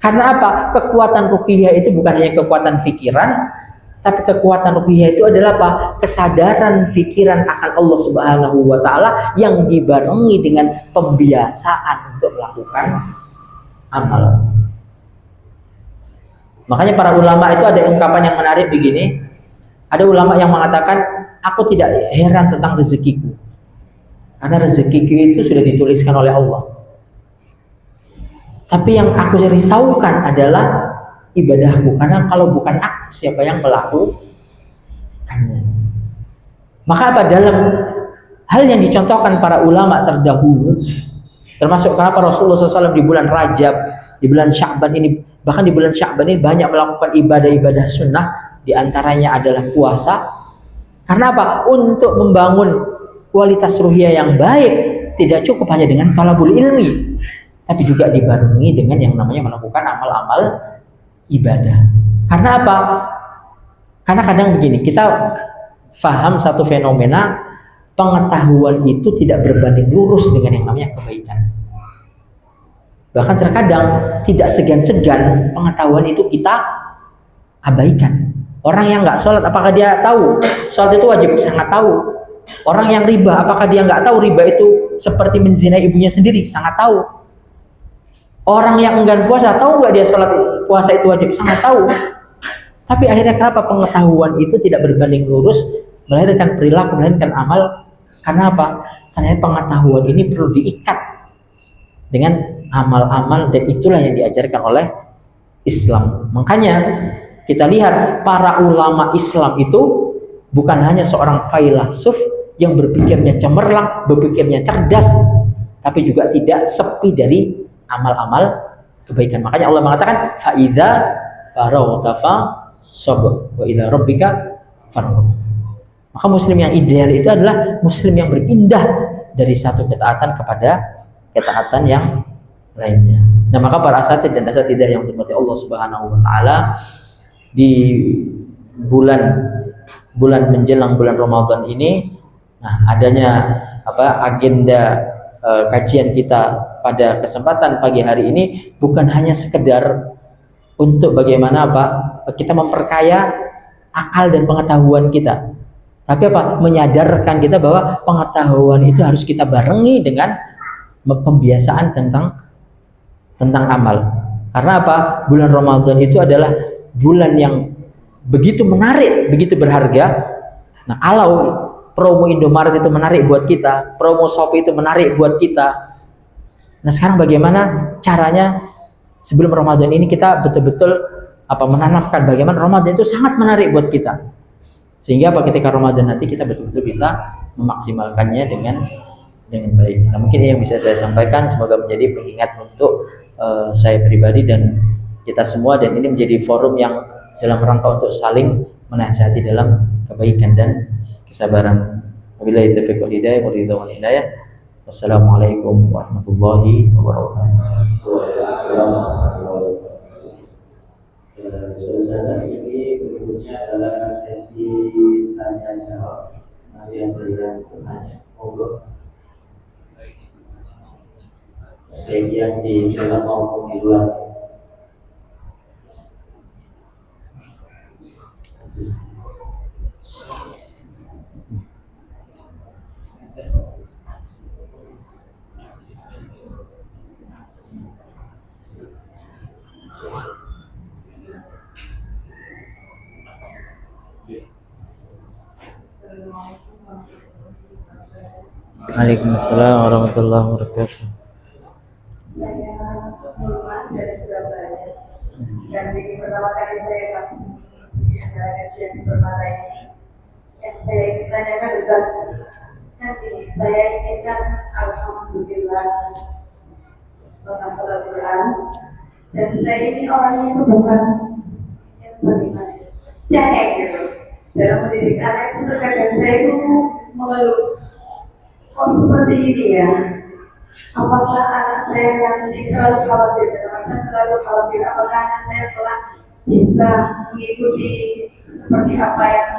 Karena kekuatan ruhiyah itu bukan hanya kekuatan pikiran, tapi kekuatan ruhiyah itu adalah kesadaran pikiran akan Allah Subhanahu wa taala yang dibarengi dengan pembiasaan untuk melakukan amal. Makanya para ulama itu ada ungkapan yang menarik begini. Ada ulama yang mengatakan, aku tidak heran tentang rezekiku, karena rezekiku itu sudah dituliskan oleh Allah. Tapi yang aku risaukan adalah ibadahku, karena kalau bukan aku, siapa yang melakukannya? Maka dalam hal yang dicontohkan para ulama terdahulu, termasuk kenapa Rasulullah SAW di bulan Rajab, di bulan Sya'ban ini, bahkan di bulan Sya'ban ini banyak melakukan ibadah-ibadah sunnah, diantaranya adalah puasa. Karena untuk membangun kualitas ruhiyah yang baik, tidak cukup hanya dengan talabul ilmi, tapi juga dibarengi dengan yang namanya melakukan amal-amal ibadah. Karena Karena kadang begini, kita paham satu fenomena, pengetahuan itu tidak berbanding lurus dengan yang namanya kebaikan. Bahkan terkadang tidak segan-segan pengetahuan itu kita abaikan. Orang yang nggak sholat, apakah dia tahu sholat itu wajib? Sangat tahu. Orang yang riba, apakah dia nggak tahu riba itu seperti menzinai ibunya sendiri? Sangat tahu. Orang yang enggan puasa, tahu nggak dia sholat puasa itu wajib? Sangat tahu. Tapi akhirnya kenapa pengetahuan itu tidak berbanding lurus melahirkan perilaku, melahirkan amal? Karena Karena pengetahuan ini perlu diikat dengan amal-amal, dan itulah yang diajarkan oleh Islam. Makanya kita lihat para ulama Islam itu bukan hanya seorang filsuf yang berpikirnya cemerlang, berpikirnya cerdas, tapi juga tidak sepi dari amal-amal kebaikan. Makanya Allah mengatakan fa'idza faraghta fansab wa ila rabbika farghab. Maka muslim yang ideal itu adalah muslim yang berpindah dari satu ketaatan kepada ketaatan yang lainnya. Nah, maka para asatid dan asatidah yang dirahmati Allah Subhanahu wa taala, di bulan menjelang bulan Ramadan ini, adanya agenda kajian kita pada kesempatan pagi hari ini bukan hanya sekedar untuk bagaimana kita memperkaya akal dan pengetahuan kita, tapi menyadarkan kita bahwa pengetahuan itu harus kita barengi dengan pembiasaan tentang amal. Karena bulan Ramadan itu adalah bulan yang begitu menarik, begitu berharga. Nah, kalau promo Indomaret itu menarik buat kita, promo Shopee itu menarik buat kita, nah sekarang bagaimana caranya sebelum Ramadan ini kita betul-betul menanamkan bagaimana Ramadan itu sangat menarik buat kita, sehingga ketika Ramadan nanti kita betul-betul bisa memaksimalkannya dengan baik. Nah, mungkin ini yang bisa saya sampaikan, semoga menjadi pengingat untuk saya pribadi dan kita semua, dan ini menjadi forum yang dalam rangka untuk saling menasihati dalam kebaikan dan kesabaran. Wabillahi taufiq wal hidayah, wa hidayah. Wassalamualaikum warahmatullahi wabarakatuh. Saat ini berikutnya adalah sesi tanya jawab. Yang berikan pertanyaan, monggo. Baik yang di dalam maupun di luar. Waalaikumsalam warahmatullahi wabarakatuh. Saya Nurman dari Surabaya dan ini pertama kali saya gabung di acara kajian di Permata ini. Yang saya ingin tanyakan Ustaz, kan ini saya inginkan alhamdulillah menghafal Al-Quran, dan saya ini orangnya itu bukan yang bagaimana cengeng gitu. Dalam mendidik anak itu terkadang saya itu mengeluh, kok seperti ini ya? Apakah anak saya nanti terlalu khawatir, terlalu khawatir, apakah anak saya telah bisa mengikuti seperti apa yang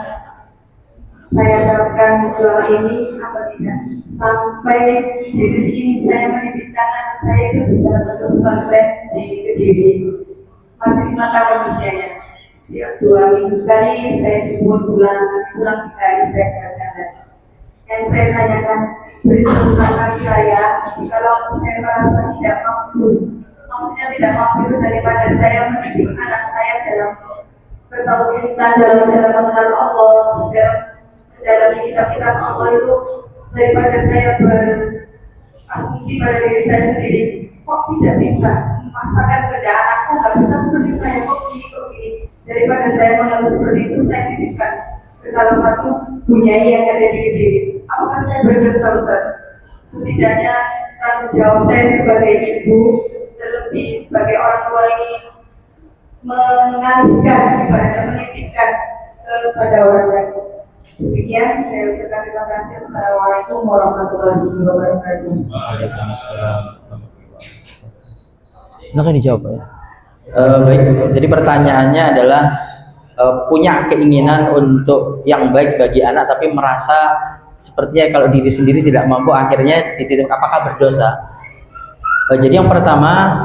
saya lakukan selama ini, apa tidak? Sampai di titik ini saya menitipkan anak saya itu di salah satu pesantren di Kediri, masih 5 tahun usianya. Setiap 2 minggu sekali saya jemput pulang 3 hari saya berangkat. Yang saya tanyakan, beritahu sama saya, kalau saya merasa tidak mampu, maksudnya tidak mampu daripada saya mendidik anak saya dalam bertauhidkan, dalam mengenal Allah, dalam kitab-kitab Allah itu, daripada saya berasumsi pada diri saya sendiri, kok tidak bisa memaksakan kerja anakku, nggak bisa seperti saya, kok gini, daripada saya mengeluh seperti itu, saya titipkan ke salah satu bunyai yang ada di diri. Apakah saya berdosa, Ustaz? Setidaknya tanggung jawab saya sebagai ibu, terlebih sebagai orang tua ini, mengalihkan ibadah, menitipkan kepada orang lain. Demikian saya ucapkan terima kasih. Assalamualaikum warahmatullahi wabarakatuh. Waalaikumsalam. Langsung dijawab ya. Baik, jadi pertanyaannya adalah punya keinginan untuk yang baik bagi anak, tapi merasa sepertinya kalau diri sendiri tidak mampu, akhirnya dititip, apakah berdosa? Jadi yang pertama,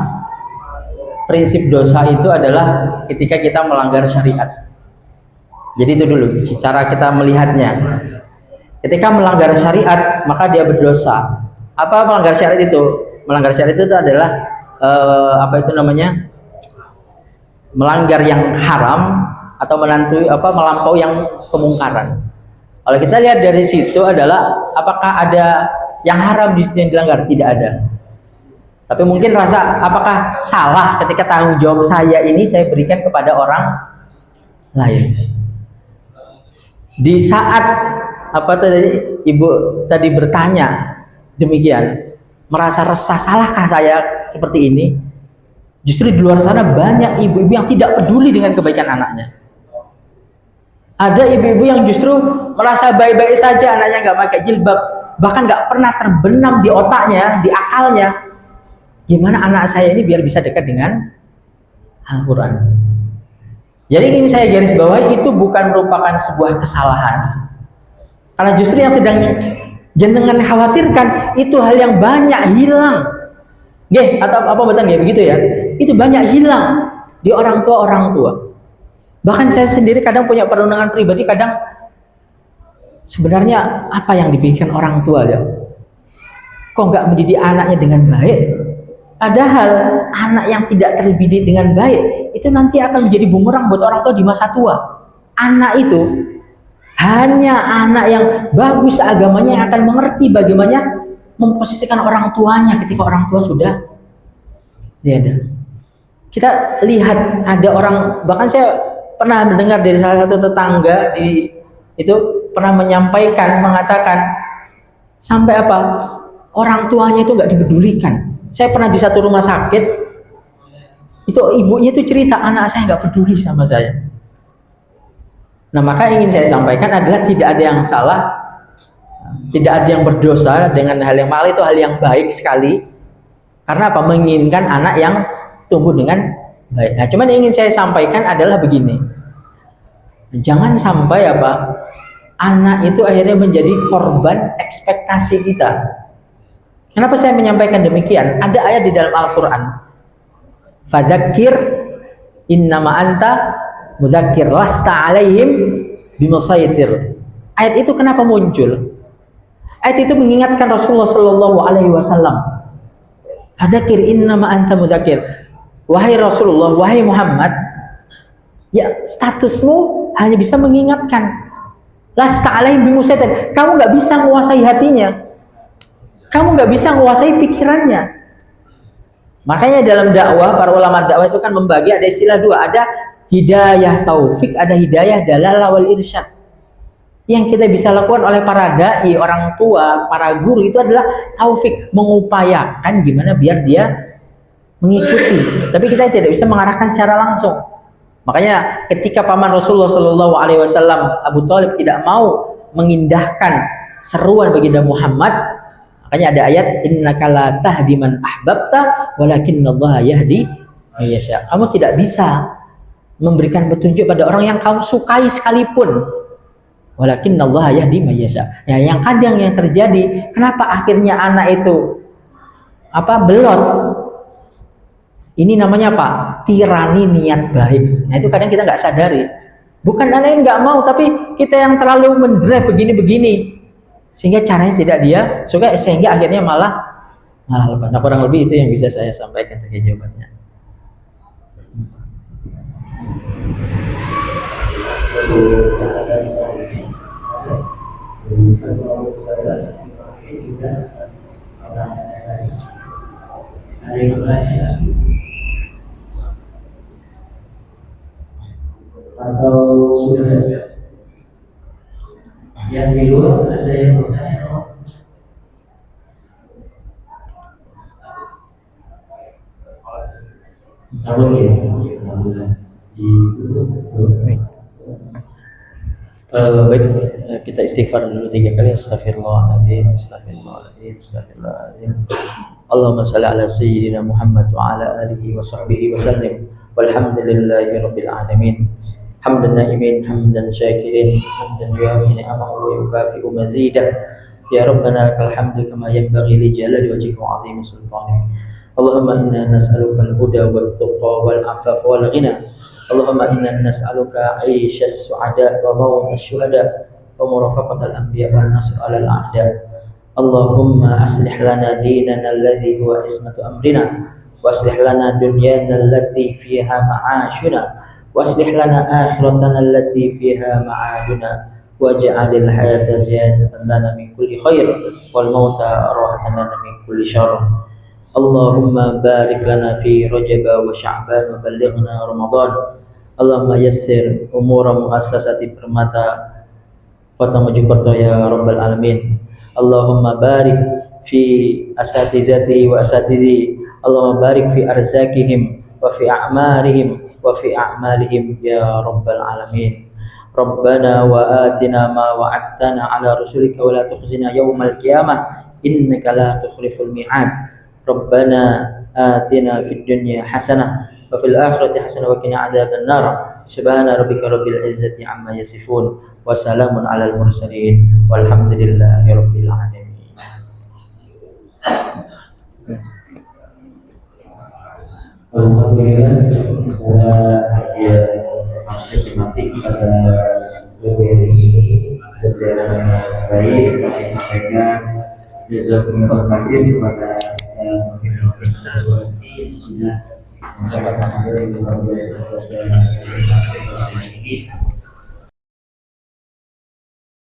prinsip dosa itu adalah ketika kita melanggar syariat. Jadi itu dulu cara kita melihatnya. Ketika melanggar syariat, maka dia berdosa. Apa melanggar syariat itu? Melanggar syariat itu adalah melanggar yang haram atau melampaui yang kemungkaran. Kalau kita lihat dari situ adalah apakah ada yang haram di situ yang dilanggar? Tidak ada. Tapi mungkin rasa apakah salah ketika tanggung jawab saya ini saya berikan kepada orang lain. Di saat ibu tadi bertanya demikian, merasa resah, salahkah saya seperti ini? Justru di luar sana banyak ibu-ibu yang tidak peduli dengan kebaikan anaknya. Ada ibu-ibu yang justru merasa baik-baik saja anaknya nggak pakai jilbab, bahkan nggak pernah terbenam di otaknya, di akalnya, gimana anak saya ini biar bisa dekat dengan Al-Quran. Jadi ini saya garis bawahi, itu bukan merupakan sebuah kesalahan, karena justru yang sedang jenengan khawatirkan itu hal yang banyak hilang. Atau apa betul ya begitu ya? Itu banyak hilang di orang tua. Bahkan saya sendiri kadang punya perundangan pribadi, kadang sebenarnya apa yang dipikirkan orang tua ya? Kok nggak mendidik anaknya dengan baik? Padahal anak yang tidak terdidik dengan baik itu nanti akan menjadi bumerang buat orang tua di masa tua. Anak itu hanya anak yang bagus agamanya yang akan mengerti bagaimana memposisikan orang tuanya ketika orang tua sudah tiada. Kita lihat ada orang, bahkan saya pernah mendengar dari salah satu tetangga itu pernah mengatakan sampai orang tuanya itu nggak dipedulikan. Saya pernah di satu rumah sakit, itu ibunya itu cerita, anak saya nggak peduli sama saya. Nah, maka ingin saya sampaikan adalah tidak ada yang salah, tidak ada yang berdosa dengan hal yang mal, itu hal yang baik sekali. Karena menginginkan anak yang tumbuh dengan baik. Nah, cuman yang ingin saya sampaikan adalah begini. Jangan sampai anak itu akhirnya menjadi korban ekspektasi kita. Kenapa saya menyampaikan demikian? Ada ayat di dalam Al-Quran, fadzakir innama anta mudzakir lasta alaihim bimusaitir. Ayat itu kenapa muncul? Ayat itu mengingatkan Rasulullah Shallallahu Alaihi Wasallam, fadzakir innama anta mudzakir. Wahai Rasulullah, wahai Muhammad, ya statusmu hanya bisa mengingatkan. Lasta alaihim bimusaitir. Kamu nggak bisa menguasai hatinya. kamu nggak bisa menguasai pikirannya. Makanya dalam dakwah, para ulama dakwah itu kan membagi, ada istilah dua, ada hidayah taufik, ada hidayah dalalah wal irsyad. Yang kita bisa lakukan oleh para dai, orang tua, para guru itu adalah taufik, mengupayakan gimana biar dia mengikuti. Tapi kita tidak bisa mengarahkan secara langsung. Makanya ketika paman Rasulullah Shallallahu Alaihi Wasallam Abu Thalib tidak mau mengindahkan seruan baginda Muhammad, makanya ada ayat innaka la tahdi man ahbabta walakinallaha yahdi may yasha. Kamu tidak bisa memberikan petunjuk pada orang yang kamu sukai sekalipun. Walakinallaha yahdi may yasha. Ya, yang kadang yang terjadi, kenapa akhirnya anak itu belot? Ini namanya apa? Tirani niat baik. Nah itu kadang kita nggak sadari. Bukan anak yang nggak mau, tapi kita yang terlalu mendrive begini-begini, sehingga caranya tidak dia suka, sehingga akhirnya malah lepas. Nah kurang lebih itu yang bisa saya sampaikan sebagai jawabannya. Atau sudah yang di luar ada yang bertanya? Kalau ya, Baik, kita istighfar dulu 3 kali. Astagfirullahaladzim, astagfirullahaladzim, astagfirullahaladzim. Allahumma salli ala sayyidina Muhammad wa ala alihi wa sahbihi wa sallim. Walhamdulillahi rabbil alamin. Hamdan na'imin, hamdan syakirin, hamdan yuafi ni'amahu wa yukafi'u mazidah. Ya Rabbana lakal hamdu kama yanbaghi li jalali wajhika wa 'azimi sultanik. Allahumma inna nas'aluka al-huda wat tuqa wal 'afafa wal ghina. Allahumma inna nas'aluka 'aisha as-su'ada wa mawt asy-syuhada wa murafaqat al-anbiya wa nasr 'ala al-a'da. Allahumma aslih lana dinana alladhi huwa ismatu amrina wa aslih lana dunyana allati fiha ma'ashuna wa aslih lana akhiratana allati fiha ma'aduna waj'alil hayata ziyadatan lana min kulli khair wal mauta rahatan lana min kulli syarr. Allahumma barik lana fi Rajab wa Sya'ban wa ballighna Ramadan. Allahumma yassir umura muassasati Permata Kota Mojokerto ya Rabbal Alamin. Allahumma barik fi asatidatihi wa asatidhi. Allahumma barik fi arzakihim wa fi a'marihim wa fi a'malihim ya Rabbal Alamin. Rabbana wa atina ma wa'adtana ala rusulika wa la tukhzina yawmal qiyamah innaka la tukhliful mi'ad. Rabbana atina fid dunya hasanah wa fil akhirati hasanah wa qina adzaban nar. Subhana rabbika rabbil izzati amma yasifun wa salamun alal mursalin walhamdulillahi rabbil alamin. Alhamdulillah saya masih tematik pada webinar ini berjalan dengan baik. Kami sampaikan jazakumullah khairan kepada sudah